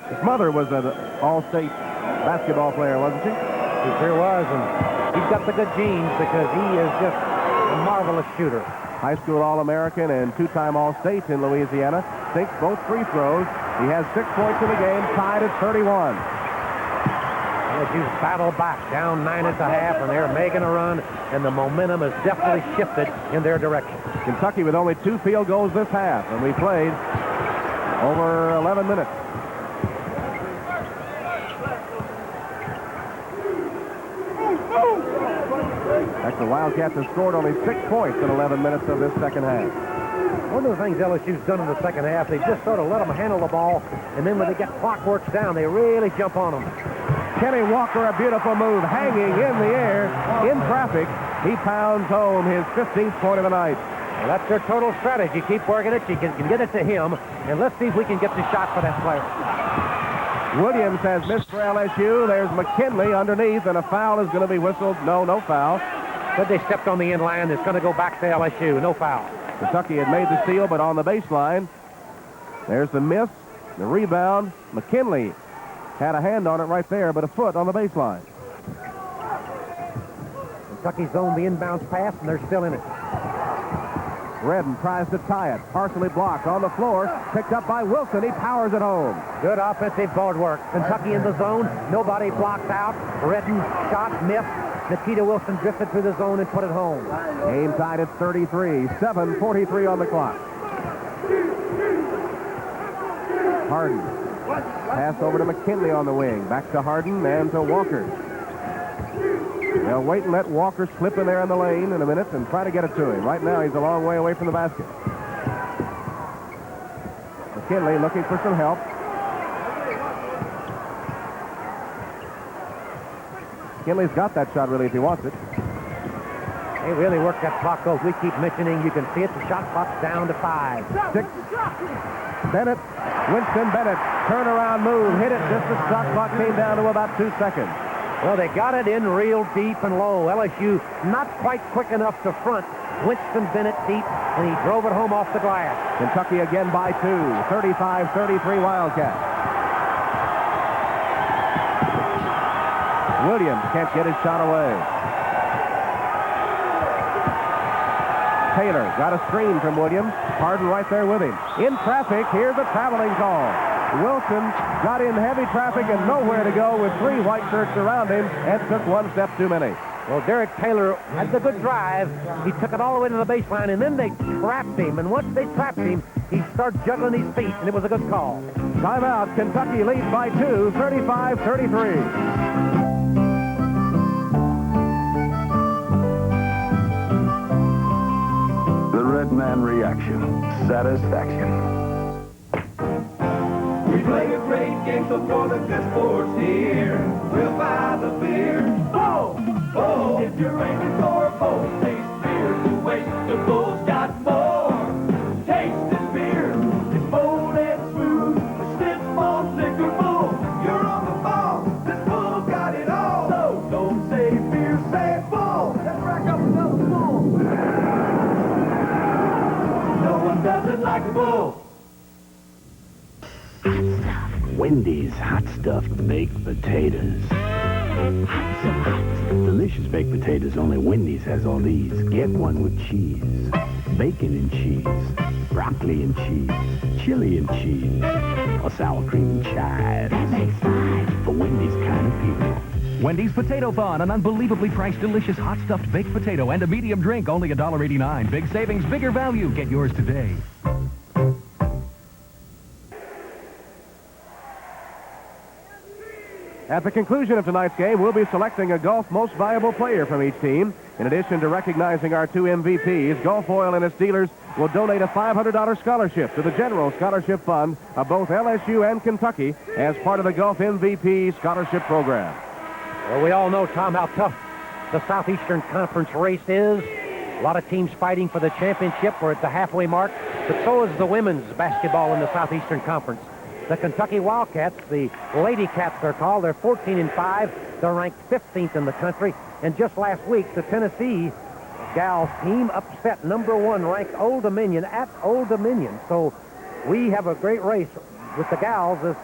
his mother was an all-state basketball player, wasn't she? He sure was, and he's got the good genes because he is just a marvelous shooter. High school All-American and two-time All-State in Louisiana. Sinks both free throws. He has 6 points in the game, tied at 31. LSU's battle back, down 9 at the half, and they're making a run, and the momentum has definitely shifted in their direction. Kentucky with only 2 field goals this half, and we played over 11 minutes. The Wildcats have scored only 6 points in 11 minutes of this second half. One of the things LSU's done in the second half, they just sort of let them handle the ball, and then when they get clock works down, they really jump on them. Kenny Walker, a beautiful move, hanging in the air, in traffic. He pounds home his 15th point of the night. Well, that's their total strategy. Keep working it. You can get it to him, and let's see if we can get the shot for that player. Williams has missed for LSU. There's McKinley underneath, and a foul is going to be whistled. No foul. But they stepped on the inland. It's going to go back to LSU. No foul. Kentucky had made the steal, but on the baseline, there's the miss, the rebound. McKinley had a hand on it right there, but a foot on the baseline. Kentucky zoned the inbounds pass, and they're still in it. Redden tries to tie it. Partially blocked on the floor. Picked up by Wilson. He powers it home. Good offensive board work. Kentucky in the zone. Nobody blocked out. Redden shot, missed. Nikita Wilson drifted through the zone and put it home. Game tied at 33. 7:43 on the clock. Harden. Pass over to McKinley on the wing. Back to Harden and to Walker. They'll wait and let Walker slip in there in the lane in a minute and try to get it to him. Right now, he's a long way away from the basket. McKinley looking for some help. McKinley's got that shot, really, if he wants it. They really worked that clock, though. We keep mentioning, you can see it. The shot clock's down to 5. 6. Bennett. Winston Bennett. Turnaround move. Hit it just as the shot clock came down to about 2 seconds. Well, they got it in real deep and low. LSU not quite quick enough to front. Winston Bennett deep, and he drove it home off the glass. Kentucky again by 2. 35-33 Wildcats. Williams can't get his shot away. Taylor got a screen from Williams. Harden right there with him. In traffic, here's a traveling call. Wilson got in heavy traffic and nowhere to go with 3 white shirts around him and took 1 step too many. Well, Derek Taylor had the good drive. He took it all the way to the baseline, and then they trapped him. And once they trapped him, he started juggling his feet, and it was a good call. Timeout. Kentucky leads by 2, 35-33. The Red Man reaction. Satisfaction. We play a great game, so for the good sports here, we'll buy the beer. Bull! Bull! If you're aiming for a Bull taste beer, you wait, the Bull's got more. Taste this beer. It's bold and smooth, the stiff malt liquor Bull. You're on the ball, this Bull's got it all. So don't say beer, say Bull. Let's rack up another Bull. No one does it like a Bull. Wendy's hot stuffed baked potatoes. Hot so hot. Delicious baked potatoes. Only Wendy's has all these. Get one with cheese, bacon and cheese, broccoli and cheese, chili and cheese, or sour cream and chives. That makes 5 for Wendy's kind of people. Wendy's Potato Fun, an unbelievably priced, delicious hot stuffed baked potato and a medium drink, only $1.89. Big savings, bigger value. Get yours today. At the conclusion of tonight's game, we'll be selecting a golf most valuable player from each team. In addition to recognizing our 2 MVPs, Gulf Oil and its dealers will donate a $500 scholarship to the General Scholarship Fund of both LSU and Kentucky as part of the Gulf MVP Scholarship Program. Well, we all know, Tom, how tough the Southeastern Conference race is. A lot of teams fighting for the championship. We're at the halfway mark, but so is the women's basketball in the Southeastern Conference. The Kentucky Wildcats, the Lady Cats they're called, they're 14-5. They're ranked 15th in the country. And just last week, the Tennessee gals team upset number 1 ranked Old Dominion at Old Dominion. So we have a great race with the gals as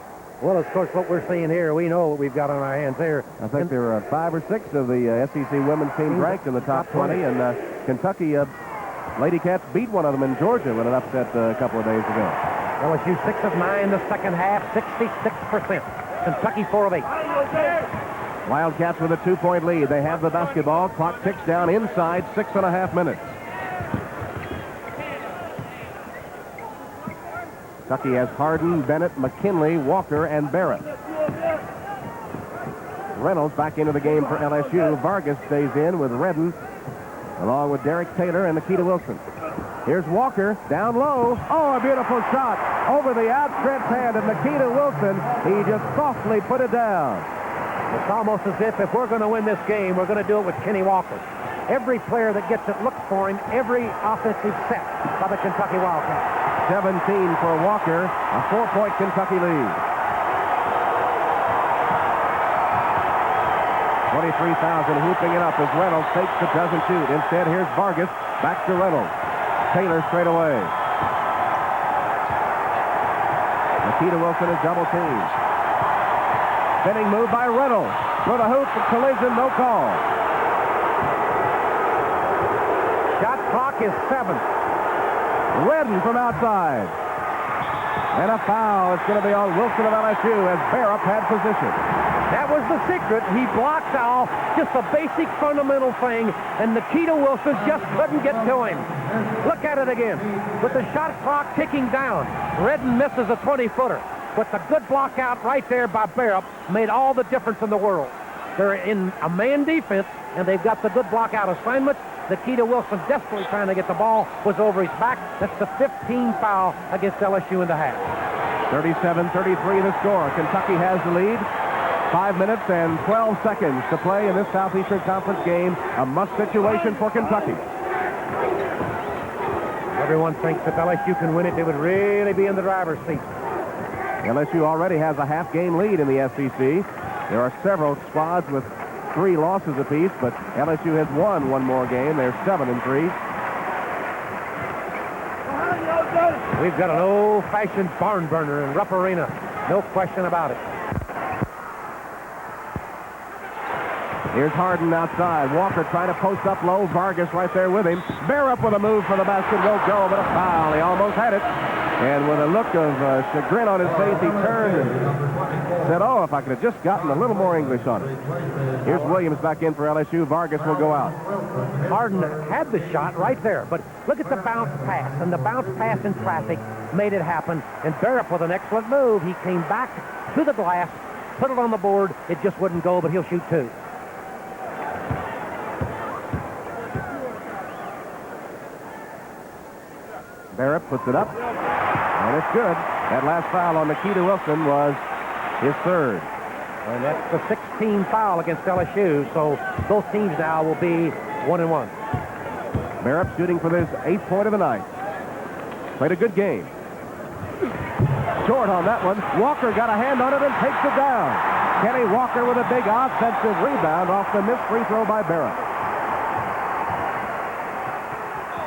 well as, of course, what we're seeing here. We know what we've got on our hands here. I think there are 5 or 6 of the SEC women's teams ranked in the top 20, and Kentucky Lady Cats beat one of them in Georgia with an upset a couple of days ago. LSU 6 of 9 the second half, 66%. Kentucky 4 of 8. Wildcats with a 2-point lead. They have the basketball. Clock ticks down inside 6.5 minutes. Kentucky has Harden, Bennett, McKinley, Walker, and Barrett. Reynolds back into the game for LSU. Vargas stays in with Redden, along with Derek Taylor and Nikita Wilson. Here's Walker, down low. Oh, a beautiful shot over the outstretched hand of Nikita Wilson. He just softly put it down. It's almost as if we're going to win this game, we're going to do it with Kenny Walker. Every player that gets it looks for him, every offensive set by the Kentucky Wildcats. 17 for Walker, a 4-point Kentucky lead. 23,000 whooping it up as Reynolds takes but doesn't shoot. Instead, here's Vargas, back to Reynolds. Taylor straight away. Nikita Wilson is double teamed. Spinning move by Reynolds. For the hoop, collision, no call. Shot clock is 7. Redden from outside. And a foul. It's going to be on Wilson of LSU as Barrett had position. That was the secret. He blocked off just a basic fundamental thing, and Nikita Wilson just couldn't get to him. Look at it again. With the shot clock ticking down, Redden misses a 20-footer. But the good block out right there by Barrett made all the difference in the world. They're in a man defense, and they've got the good block out assignment. Nikita Wilson, desperately trying to get the ball, was over his back. That's the 15th foul against LSU in the half. 37-33 the score. Kentucky has the lead. 5 minutes and 12 seconds to play in this Southeastern Conference game. A must situation for Kentucky. Everyone thinks if LSU can win it, they would really be in the driver's seat. LSU already has a half-game lead in the SEC. There are several squads with 3 losses apiece, but LSU has won one more game. They're 7-3. We've got an old-fashioned barn burner in Rupp Arena. No question about it. Here's Harden outside. Walker trying to post up low. Vargas right there with him. Barrett with a move for the basket. Won't go, but a foul. He almost had it. And with a look of chagrin on his face, he turned and said, oh, if I could have just gotten a little more English on it. Here's Williams back in for LSU. Vargas will go out. Harden had the shot right there, but look at the bounce pass. And the bounce pass in traffic made it happen. And Barrett with an excellent move. He came back to the glass, put it on the board. It just wouldn't go, but he'll shoot 2. Barrett puts it up, and it's good. That last foul on Nikita Wilson was his 3rd. And that's the 16th foul against LSU, so both teams now will be 1-1. Barrett shooting for his 8th point of the night. Played a good game. Short on that one. Walker got a hand on it and takes it down. Kenny Walker with a big offensive rebound off the missed free throw by Barrett.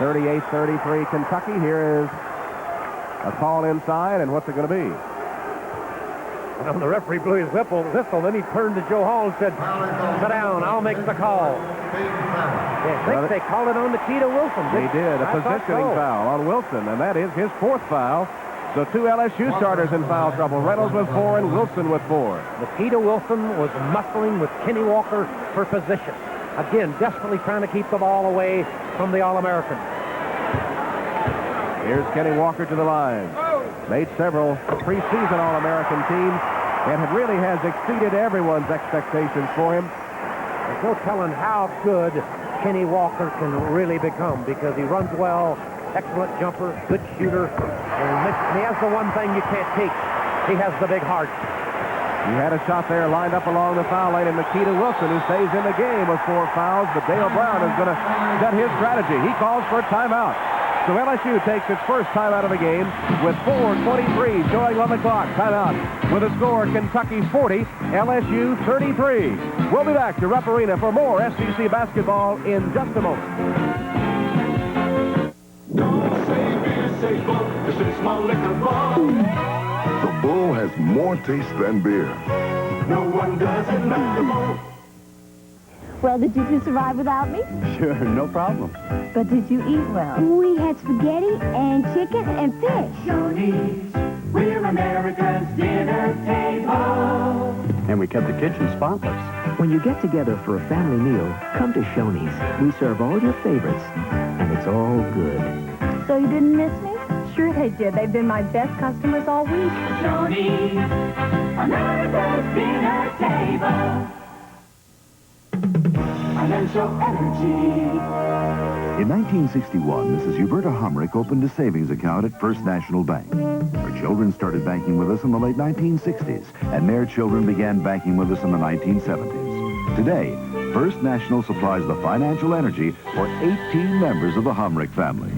38-33 Kentucky. Here is a call inside, and what's it going to be? Well, the referee blew his whistle, then he turned to Joe Hall and said, sit down, I'll make the call. I think they called it on Nikita Wilson. They did, a positioning foul on Wilson, and that is his 4th foul. So 2 LSU starters in foul trouble. Reynolds with 4 and Wilson with 4. Nikita Wilson was muscling with Kenny Walker for position. Again, desperately trying to keep the ball away from the All-American. Here's Kenny Walker to the line. Made several preseason All-American teams and it really has exceeded everyone's expectations for him. There's no telling how good Kenny Walker can really become because he runs well, excellent jumper, good shooter, and he has the one thing you can't teach. He has the big heart. He had a shot there lined up along the foul lane, and Nikita Wilson, who stays in the game with 4 fouls, but Dale Brown is going to set his strategy. He calls for a timeout. So LSU takes its first timeout of the game with 4:23 showing on the clock. Timeout with a score, Kentucky 40, LSU 33. We'll be back to Rupp Arena for more SEC basketball in just a moment. is my liquor ball. The Bull has more taste than beer. No one does it like the Bull. Well, did you two survive without me? Sure, no problem. But did you eat well? We had spaghetti and chicken and fish. Shoney's, we're America's dinner table. And we kept the kitchen spotless. When you get together for a family meal, come to Shoney's. We serve all your favorites, and it's all good. So you didn't miss me? Sure they did. They've been my best customers all week. Shoney's, America's dinner table. Financial energy. In 1961, Mrs. Huberta Humrick opened a savings account at First National Bank. Her children started banking with us in the late 1960s, and their children began banking with us in the 1970s. Today, First National supplies the financial energy for 18 members of the Humrick family.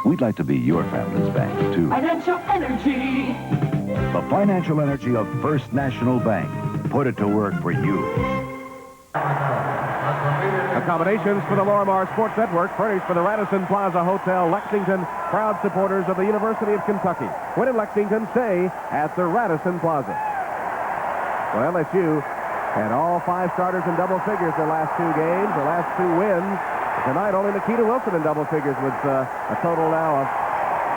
We'd like to be your family's bank, too. Financial energy. The financial energy of First National Bank. Put it to work for you. Accommodations for the Lorimar Sports Network furnished for the Radisson Plaza Hotel, Lexington, proud supporters of the University of Kentucky. When in Lexington, stay at the Radisson Plaza. Well, LSU had all 5 starters in double figures their last 2 games, their last 2 wins. Tonight, only Nikita Wilson in double figures with a total now of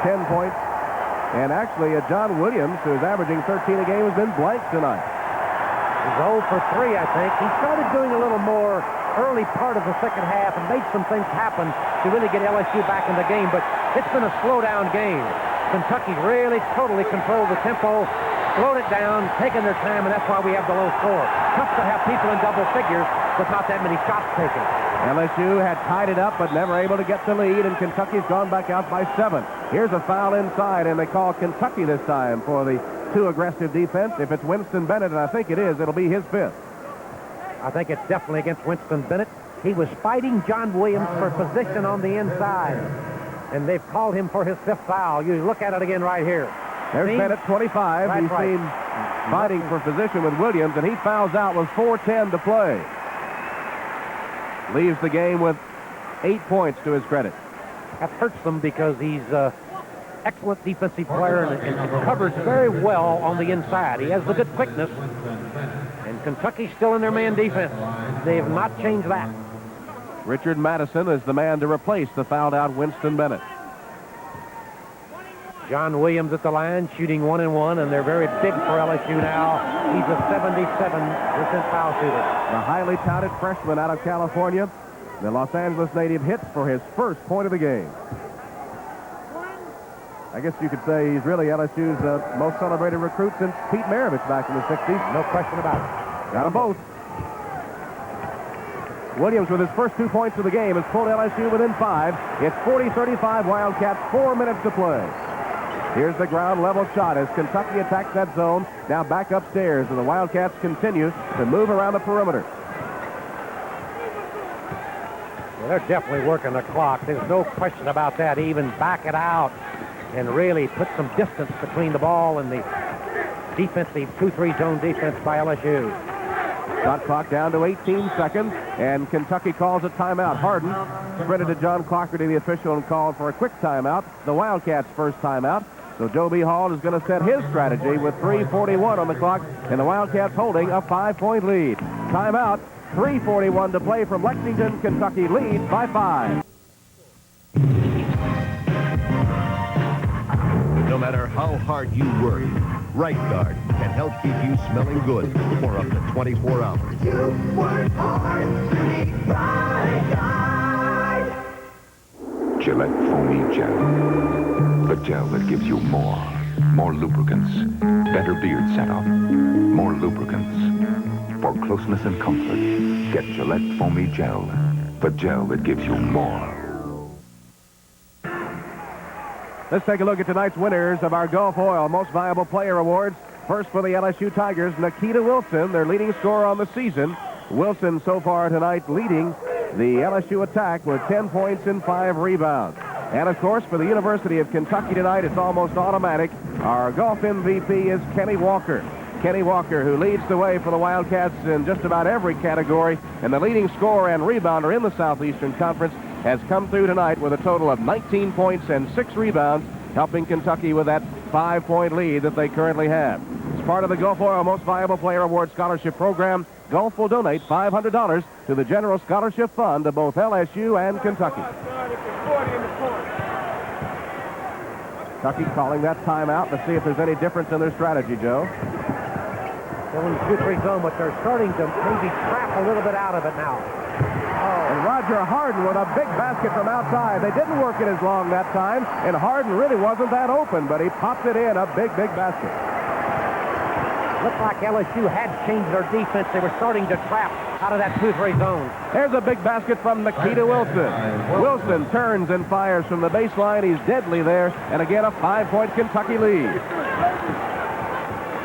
10 points. And actually, John Williams, who is averaging 13 a game, has been blank tonight. He's 0 for 3, I think. He started doing a little more early part of the second half and made some things happen to really get LSU back in the game, but it's been a slow-down game. Kentucky really totally controlled the tempo, slowed it down, taking their time, and that's why we have the low score. Tough to have people in double figures with not that many shots taken. LSU had tied it up, but never able to get the lead, and Kentucky's gone back out by 7. Here's a foul inside, and they call Kentucky this time for the too aggressive defense. If it's Winston Bennett, and I think it is, it'll be his 5th. I think it's definitely against Winston Bennett. He was fighting John Williams for position on the inside, and they've called him for his 5th foul. You look at it again right here. There's Bennett, 25. He's seen fighting for position with Williams, and he fouls out with 4:10 to play. Leaves the game with 8 points to his credit. That hurts them because he's excellent defensive player and covers very well on the inside. He has the good quickness, and Kentucky's still in their man defense. They have not changed that. Richard Madison is the man to replace the fouled-out Winston Bennett. John Williams at the line, shooting 1 and 1, and they're very big for LSU now. He's a 77% foul shooter. The highly touted freshman out of California. The Los Angeles native hits for his first point of the game. I guess you could say he's really LSU's most celebrated recruit since Pete Maravich back in the 60s. No question about it. Got them both. Williams, with his first 2 points of the game, has pulled LSU within 5. It's 40-35 Wildcats, 4 minutes to play. Here's the ground level shot as Kentucky attacks that zone. Now back upstairs, and the Wildcats continue to move around the perimeter. Well, they're definitely working the clock. There's no question about that. Even back it out and really put some distance between the ball and the defensive 2-3 zone defense by LSU. Shot clock down to 18 seconds, and Kentucky calls a timeout. Harden sprinted to John Clockerty, the official, and called for a quick timeout. The Wildcats' first timeout. So Joe B. Hall is going to set his strategy with 3:41 on the clock, and the Wildcats holding a 5-point lead. Timeout, 3:41 to play from Lexington. Kentucky leads by 5. No matter how hard you work, Right Guard can help keep you smelling good for up to 24 hours. You work hard, you need Right Guard. Gillette Foamy Gel. The gel that gives you more lubricants, better beard setup, more lubricants. For closeness and comfort, get Gillette Foamy Gel, the gel that gives you more. Let's take a look at tonight's winners of our Gulf Oil Most Valuable Player Awards. First for the LSU Tigers, Nikita Wilson, their leading scorer on the season. Wilson so far tonight leading the LSU attack with 10 points and 5 rebounds. And, of course, for the University of Kentucky tonight, it's almost automatic. Our golf MVP is Kenny Walker. Kenny Walker, who leads the way for the Wildcats in just about every category, and the leading scorer and rebounder in the Southeastern Conference, has come through tonight with a total of 19 points and 6 rebounds helping Kentucky with that 5-point lead that they currently have. As part of the Gulf Oil Most Valuable Player Award Scholarship Program, Gulf will donate $500 to the General Scholarship Fund of both LSU and Kentucky. Kentucky calling that timeout to see if there's any difference in their strategy, Joe. Still in the 2-3 zone, but they're starting to maybe trap a little bit out of it now. And Roger Harden with a big basket from outside. They didn't work it as long that time, and Harden really wasn't that open, but he popped it in, a big, big basket. Looked like LSU had changed their defense. They were starting to trap out of that 2-3 zone. There's a big basket from Nikita Wilson. Wilson turns and fires from the baseline. He's deadly there, and again a 5-point Kentucky lead.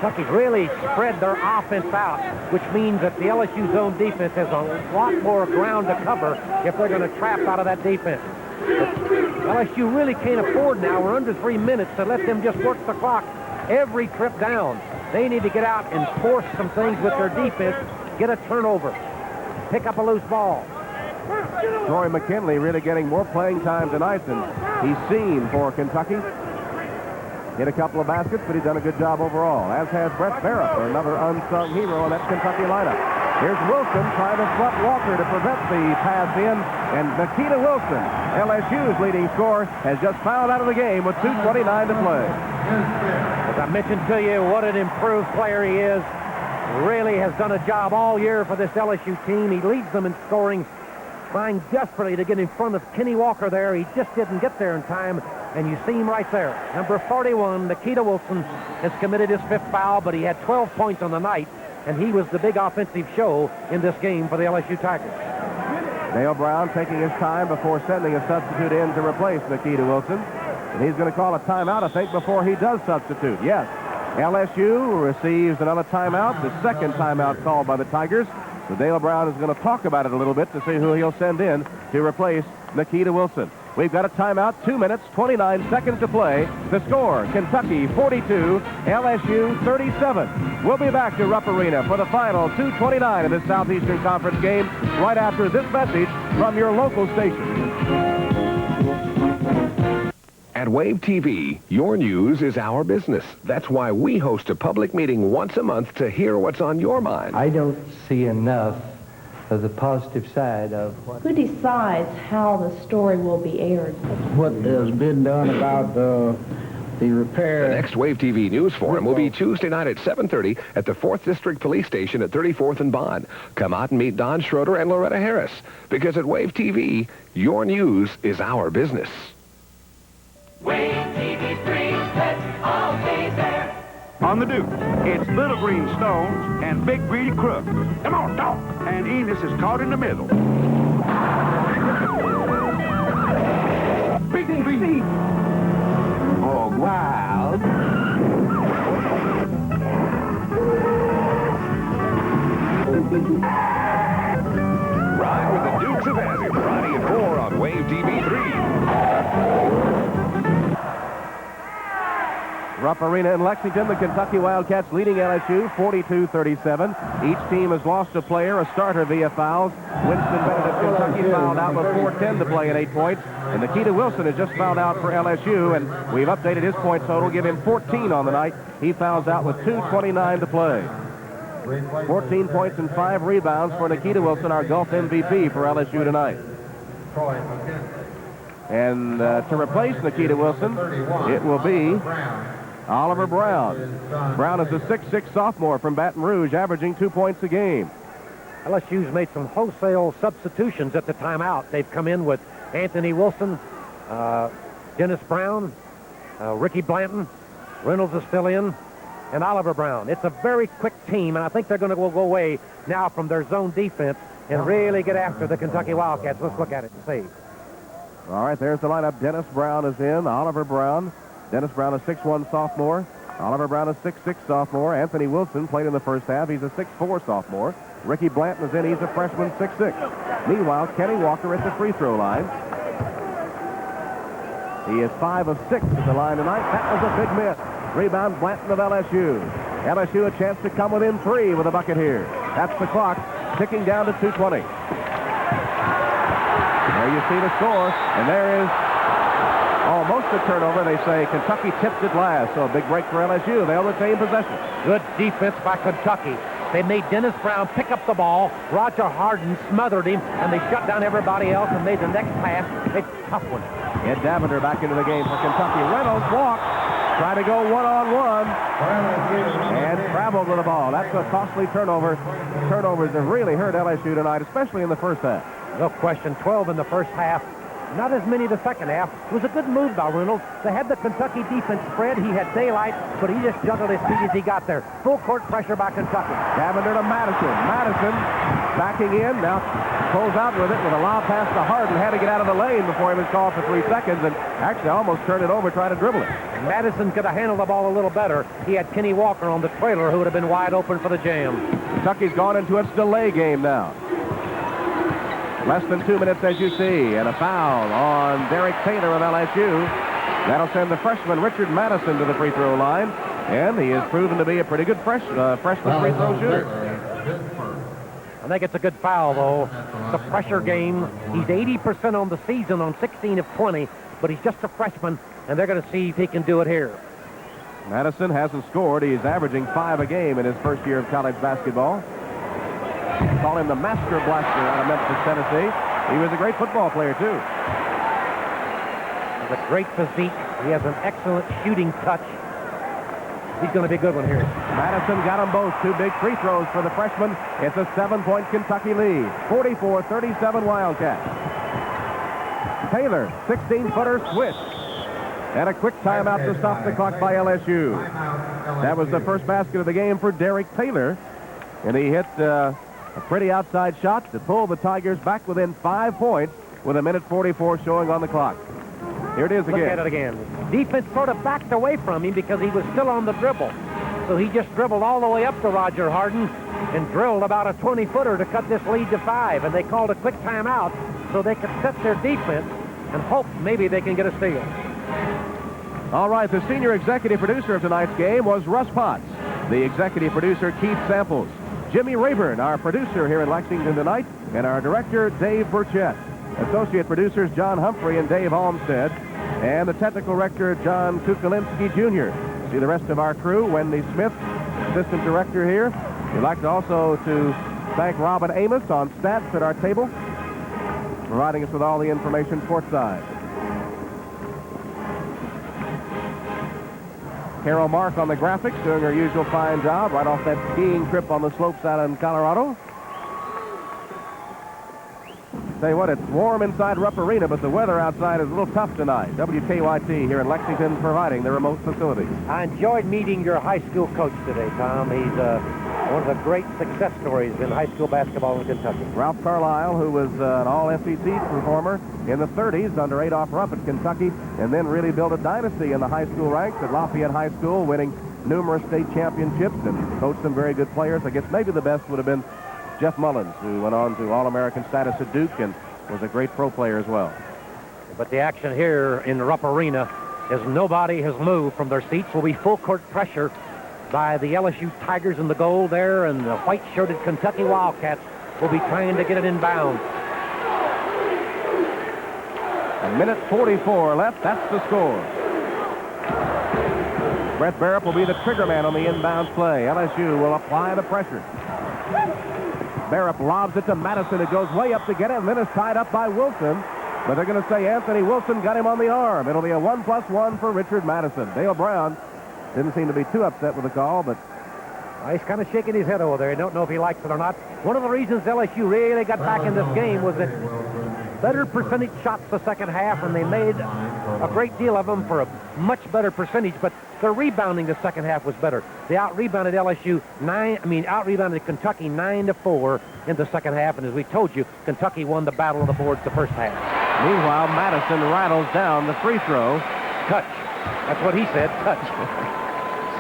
Kentucky's really spread their offense out, which means that the LSU zone defense has a lot more ground to cover if they're going to trap out of that defense. But LSU really can't afford now. We're under 3 minutes to let them just work the clock every trip down. They need to get out and force some things with their defense, get a turnover, pick up a loose ball. Troy McKinley really getting more playing time tonight than he's seen for Kentucky. Hit a couple of baskets, but he's done a good job overall, as has Brett Barrett, another unsung hero in that Kentucky lineup. Here's Wilson trying to flood Walker to prevent the pass in, and Nikita Wilson, LSU's leading scorer, has just fouled out of the game with 2:29 to play. As I mentioned to you, what an improved player he is. Really has done a job all year for this LSU team. He leads them in scoring, trying desperately to get in front of Kenny Walker there. He just didn't get there in time, and you see him right there. Number 41, Nikita Wilson, has committed his 5th foul, but he had 12 points on the night, and he was the big offensive show in this game for the LSU Tigers. Dale Brown taking his time before sending a substitute in to replace Nikita Wilson. And he's going to call a timeout, I think, before he does substitute. Yes, LSU receives another timeout, the second timeout called by the Tigers. So Dale Brown is going to talk about it a little bit to see who he'll send in to replace Nikita Wilson. We've got a timeout, 2 minutes, 29 seconds to play. The score, Kentucky 42, LSU 37. We'll be back to Rupp Arena for the final 2:29 of this Southeastern Conference game right after this message from your local station. At Wave TV, your news is our business. That's why we host a public meeting once a month to hear what's on your mind. I don't see enough of the positive side of what... Who decides how the story will be aired? What has been done about the repair... The next Wave TV News Forum will be Tuesday night at 7:30 at the 4th District Police Station at 34th and Bond. Come out and meet Don Schroeder and Loretta Harris, because at Wave TV, your news is our business. Wave TV3, let's all be there. On the Duke, it's Little Green Stones and Big Greedy Crook. Come on, talk. And Enos is caught in the middle. Big Greedy. Oh, wild. Ride with the Dukes of Hazzard, Friday at 4 on Wave TV3. Rupp Arena in Lexington, the Kentucky Wildcats leading LSU 42-37. Each team has lost a player, a starter via fouls. Winston Bennett of Kentucky fouled out with 4:10 to play at 8 points. And Nikita Wilson has just fouled out for LSU, and we've updated his point total, give him 14 on the night. He fouls out with 2:29 to play. 14 points and 5 rebounds for Nikita Wilson, our Gulf MVP for LSU tonight. And to replace Nikita Wilson, it will be Oliver Brown. Brown is a 6'6" sophomore from Baton Rouge, averaging 2 points a game. LSU's made some wholesale substitutions at the timeout. They've come in with Anthony Wilson, Dennis Brown, Ricky Blanton, Reynolds is still in, and Oliver Brown. It's a very quick team, and I think they're going to go away now from their zone defense and really get after the Kentucky Wildcats. Let's look at it and see. All right, there's the lineup. Dennis Brown is in. Oliver Brown. Dennis Brown, a 6'1" sophomore. Oliver Brown, a 6'6" sophomore. Anthony Wilson played in the first half. He's a 6'4" sophomore. Ricky Blanton is in. He's a freshman, 6'6". Meanwhile, Kenny Walker at the free throw line. He is 5 of 6 at the line tonight. That was a big miss. Rebound, Blanton of LSU. LSU a chance to come within 3 with a bucket here. That's the clock ticking down to 2:20. There you see the score, and there is Almost a turnover. They say Kentucky tipped it last, so a big break for LSU. They'll retain possession. Good defense by Kentucky. They made Dennis Brown pick up the ball. Roger Harden smothered him, and they shut down everybody else and made the next pass. It's a tough one. Ed Davender back into the game for Kentucky. Reynolds walked. Try to go one-on-one. And traveled with the ball. That's a costly turnover. Turnovers have really hurt LSU tonight, especially in the first half. No question, 12 in the first half. Not as many the second half. It was a good move by Reynolds. They had the Kentucky defense spread. He had daylight, but he just juggled his feet as he got there. Full court pressure by Kentucky. Davender to Madison. Madison backing in. Now pulls out with it with a lob pass to Harden. Had to get out of the lane before he was called for 3 seconds and actually almost turned it over trying to dribble it. Madison could have handled the ball a little better. He had Kenny Walker on the trailer who would have been wide open for the jam. Kentucky's gone into its delay game now. Less than 2 minutes, as you see, and a foul on Derek Taylor of LSU. That'll send the freshman Richard Madison to the free throw line, and he has proven to be a pretty good freshman free throw shooter. I think it's a good foul, though. It's a pressure game. He's 80% on the season on 16 of 20, but he's just a freshman, and they're going to see if he can do it here. Madison hasn't scored. He's averaging 5 a game in his first year of college basketball. Call him the Master Blaster out of Memphis, Tennessee. He was a great football player, too. He has a great physique. He has an excellent shooting touch. He's going to be a good one here. Madison got them both. 2 big free throws for the freshman. It's a 7-point Kentucky lead. 44-37 Wildcats. Taylor, 16-footer switch. And a quick timeout to stop the clock by LSU. That was the first basket of the game for Derek Taylor. And he hit a pretty outside shot to pull the Tigers back within 5 points with 1:44 showing on the clock. Here it is again. Look at it again. Defense sort of backed away from him because he was still on the dribble. So he just dribbled all the way up to Roger Harden and drilled about a 20-footer to cut this lead to 5. And they called a quick timeout so they could set their defense and hope maybe they can get a steal. All right, the senior executive producer of tonight's game was Russ Potts. The executive producer, Keith Samples. Jimmy Rayburn, our producer here in Lexington tonight, and our director, Dave Burchett. Associate producers, John Humphrey and Dave Olmsted, and the technical director, John Kukulinski Jr. See the rest of our crew, Wendy Smith, assistant director here. We'd like to also to thank Robin Amos on stats at our table, providing us with all the information courtside. Carol Mark on the graphics, doing her usual fine job right off that skiing trip on the slopes out in Colorado. Tell you what, it's warm inside Rupp Arena, but the weather outside is a little tough tonight. WKYT here in Lexington providing the remote facility. I enjoyed meeting your high school coach today, Tom. He's one of the great success stories in high school basketball in Kentucky. Ralph Carlisle, who was an all-SEC performer in the 30s under Adolph Rupp at Kentucky, and then really built a dynasty in the high school ranks at Lafayette High School, winning numerous state championships and coached some very good players. I guess maybe the best would have been Jeff Mullins, who went on to All-American status at Duke and was a great pro player as well. But the action here in the Rupp Arena is nobody has moved from their seats. Will be full court pressure by the LSU Tigers in the goal there, and the white-shirted Kentucky Wildcats will be trying to get it inbound. 1:44 left. That's the score. Brett Barrett will be the trigger man on the inbounds play. LSU will apply the pressure. Barrett lobs it to Madison. It goes way up to get it, and then is tied up by Wilson. But they're going to say Anthony Wilson got him on the arm. It'll be a 1+1 for Richard Madison. Dale Brown didn't seem to be too upset with the call, but he's kind of shaking his head over there. I don't know if he likes it or not. One of the reasons LSU really got back in this game was that better percentage shots the second half, and they made a great deal of them for a much better percentage, but their rebounding the second half was better. They out-rebounded out-rebounded Kentucky 9-4 in the second half, and as we told you, Kentucky won the battle of the boards the first half. Meanwhile, Madison rattles down the free throw. Touch. That's what he said, touch.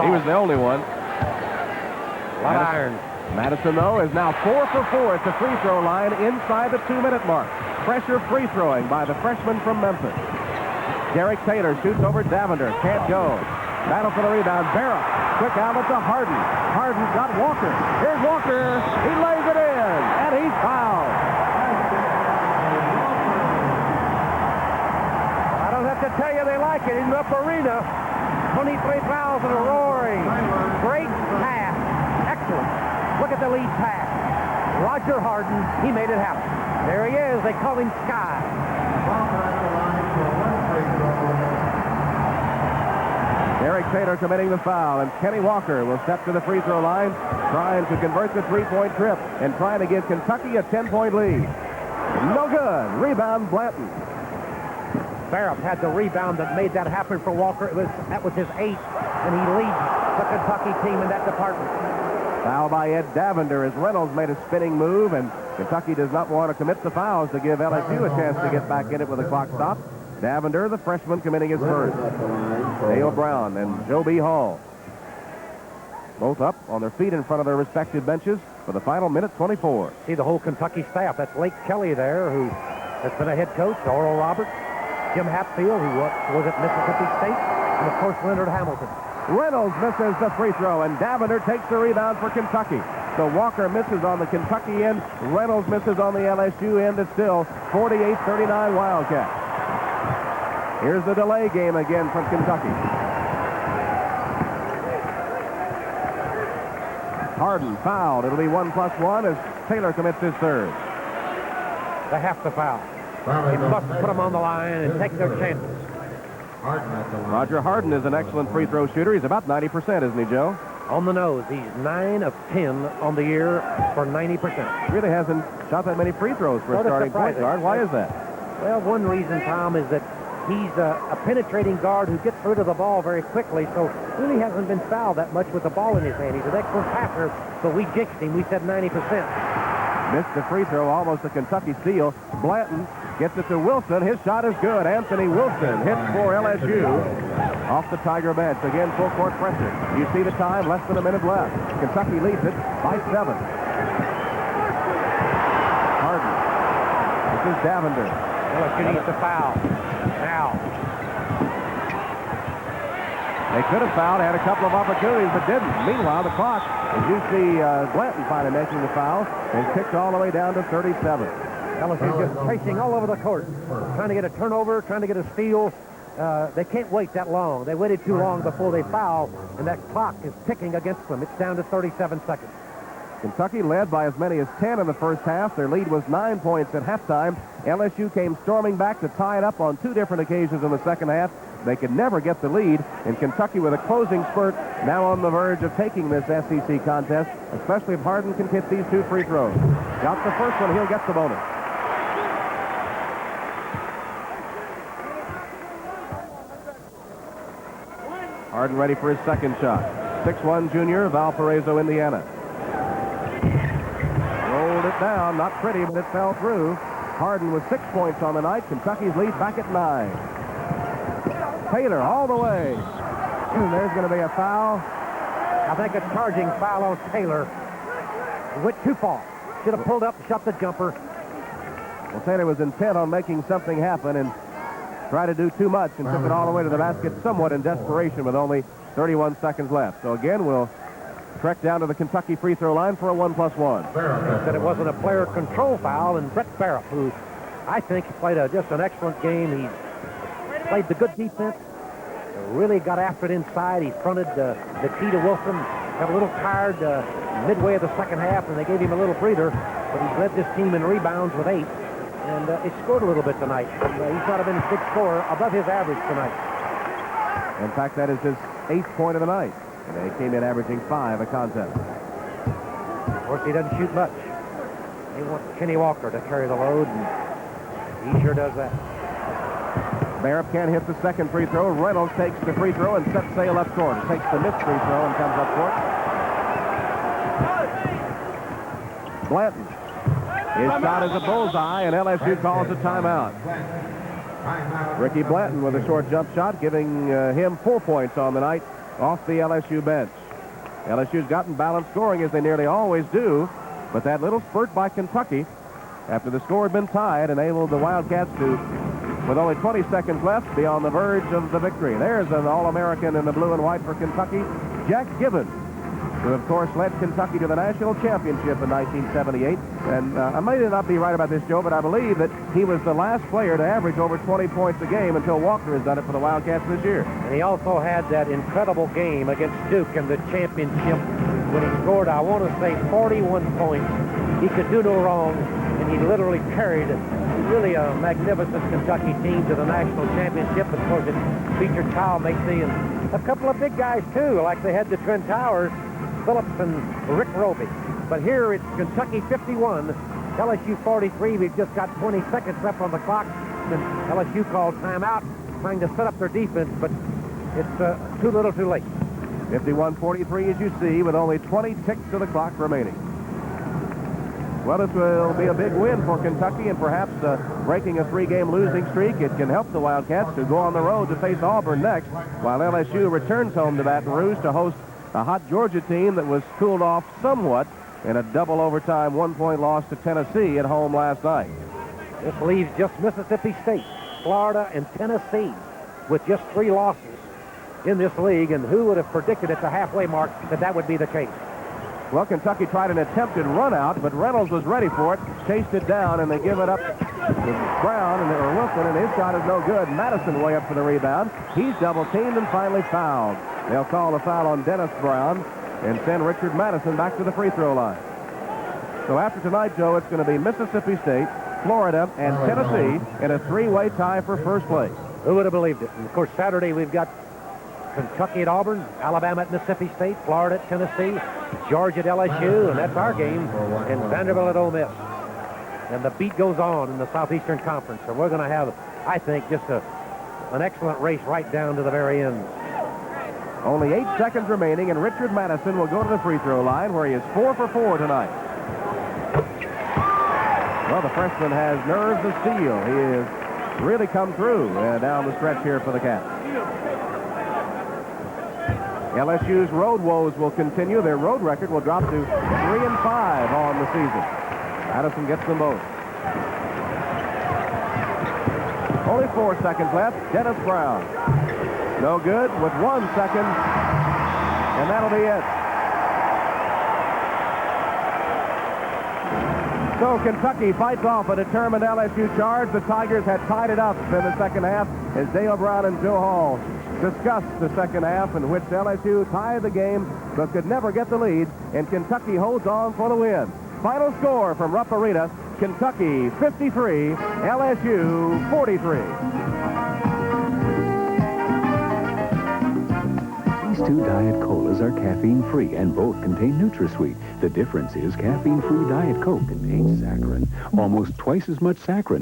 He was the only one. A lot of iron. Madison, though, is now 4 for 4 at the free throw line inside the 2-minute mark. Pressure free throwing by the freshman from Memphis. Derek Taylor shoots over Davender. Can't go. Battle for the rebound. Barrett. Quick outlet to Harden. Harden's got Walker. Here's Walker. He lays it in. And he's fouled. I don't have to tell you they like it in the upper arena. 23,000 roaring. Great pass. Excellent. Look at the lead pass. Roger Harden, he made it happen. There he is. They call him Sky. Eric Taylor committing the foul, and Kenny Walker will step to the free throw line, trying to convert the three-point trip and trying to give Kentucky a 10-point lead. No good. Rebound, Blanton. Barrett had the rebound that made that happen for Walker. That was his 8th, and he leads the Kentucky team in that department. Foul by Ed Davender as Reynolds made a spinning move, and Kentucky does not want to commit the fouls to give LSU a chance to get back in it with a clock stop. Davender, the freshman, committing his first. Dale Brown and Joe B. Hall. Both up on their feet in front of their respective benches for the final minute 24. See the whole Kentucky staff. That's Lake Kelly there, who has been a head coach, Oral Roberts, Jim Hatfield, who was at Mississippi State, and, of course, Leonard Hamilton. Reynolds misses the free throw, and Davender takes the rebound for Kentucky. So Walker misses on the Kentucky end. Reynolds misses on the LSU end. It's still 48-39 Wildcats. Here's the delay game again from Kentucky. Harden fouled. It'll be 1+1 as Taylor commits his third. They have to foul. They must put them on the line and take their chances. Roger Harden is an excellent free throw shooter. He's about 90%, isn't he, Joe? On the nose. He's 9 of 10 on the year for 90%. Really hasn't shot that many free throws for a starting point guard. Why is that? Well, one reason, Tom, is that he's a penetrating guard who gets rid of the ball very quickly, so really hasn't been fouled that much with the ball in his hand. He's an excellent passer, but we jinxed him. We said 90%. Missed the free throw, almost a Kentucky steal. Blanton gets it to Wilson. His shot is good. Anthony Wilson hits for LSU off the Tiger bench. Again, full court pressure. You see the time, less than a minute left. Kentucky leads it by 7. Harden. This is Davender. LSU needs to foul. Now. They could have fouled, had a couple of opportunities, but didn't. Meanwhile, the clock, as you see Blanton finally making the foul, is kicked all the way down to 37. LSU just chasing all over the court, trying to get a turnover, trying to get a steal. They can't wait that long. They waited too long before they foul, and that clock is ticking against them. It's down to 37 seconds. Kentucky led by as many as 10 in the first half. Their lead was 9 points at halftime. LSU came storming back to tie it up on 2 different occasions in the second half. They could never get the lead, and Kentucky with a closing spurt now on the verge of taking this SEC contest, especially if Harden can hit these 2 free throws. Got the first one, he'll get the bonus. Harden ready for his second shot. 6'1" junior, Valparaiso, Indiana. Rolled it down, not pretty, but it fell through. Harden with 6 points on the night. Kentucky's lead back at 9. Taylor all the way. There's going to be a foul. I think a charging foul on Taylor. He went too far. Should have pulled up and shot the jumper. Well, Taylor was intent on making something happen and tried to do too much and took it all the way to the basket somewhat in desperation with only 31 seconds left. So again, we'll trek down to the Kentucky free throw line for a 1+1. He said it wasn't a player control foul, and Brett Barrett, who I think played just an excellent game. He played the good defense, really got after it inside. He fronted the tee to Wilson, got a little tired midway of the second half, and they gave him a little breather, but he's led this team in rebounds with 8, and it scored a little bit tonight. He's not been a big scorer, above his average tonight. In fact, that is his 8th point of the night, and they came in averaging 5 a contest. Of course, he doesn't shoot much. They want Kenny Walker to carry the load, and he sure does that. Barrett can't hit the second free throw. Reynolds takes the free throw and sets sail up court. Takes the missed free throw and comes up court. Blanton. His shot is a bullseye, and LSU calls a timeout. Ricky Blanton with a short jump shot, giving him 4 points on the night off the LSU bench. LSU's gotten balanced scoring, as they nearly always do, but that little spurt by Kentucky, after the score had been tied, enabled the Wildcats to, with only 20 seconds left, be on the verge of the victory. There's an All-American in the blue and white for Kentucky, Jack Gibbons. who, of course, led Kentucky to the national championship in 1978. And I may not be right about this, Joe, but I believe that he was the last player to average over 20 points a game until Walker has done it for the Wildcats this year. And he also had that incredible game against Duke in the championship when he scored, I want to say, 41 points. He could do no wrong, and he literally carried really a magnificent Kentucky team to the national championship. Of course, it featured Kyle Macy and a couple of big guys, too, like they had the Twin Towers, Phillips and Rick Roby. But here it's Kentucky 51, LSU 43. We've just got 20 seconds left on the clock. And LSU called timeout, trying to set up their defense, but it's too little too late. 51-43, as you see, with only 20 ticks of the clock remaining. Well, this will be a big win for Kentucky, and perhaps breaking a 3-game losing streak. It can help the Wildcats to go on the road to face Auburn next, while LSU returns home to Baton Rouge to host a hot Georgia team that was cooled off somewhat in a double overtime 1-point loss to Tennessee at home last night. This leaves just Mississippi State, Florida, and Tennessee with just 3 losses in this league, and who would have predicted at the halfway mark that that would be the case? Well, Kentucky tried an attempted run out, but Reynolds was ready for it, chased it down, and they give it up to Brown or Wilson, and his shot is no good. Madison way up for the rebound. He's double-teamed and finally fouled. They'll call the foul on Dennis Brown and send Richard Madison back to the free throw line. So after tonight, Joe, it's going to be Mississippi State, Florida, and Tennessee in a 3-way tie for first place. Who would have believed it? And of course, Saturday we've got Kentucky at Auburn, Alabama at Mississippi State, Florida at Tennessee, Georgia at LSU, and that's our game, and Vanderbilt at Ole Miss. And the beat goes on in the Southeastern Conference, and we're going to have, I think, just an excellent race right down to the very end. Only 8 seconds remaining, and Richard Madison will go to the free throw line, where he is 4 for 4 tonight. Well, the freshman has nerves of steel. He has really come through down the stretch here for the Cats. LSU's road woes will continue. Their road record will drop to 3-5 on the season. Madison gets them both. Only 4 seconds left. Dennis Brown. No good with 1 second. And that'll be it. So Kentucky fights off a determined LSU charge. The Tigers had tied it up in the second half as Dale Brown and Joe Hall discussed the second half, in which LSU tied the game but could never get the lead, and Kentucky holds on for the win. Final score from Rupp Arena, Kentucky 53, LSU 43. These 2 Diet Colas are caffeine-free and both contain NutraSweet. The difference is caffeine-free Diet Coke contains saccharin, almost twice as much saccharin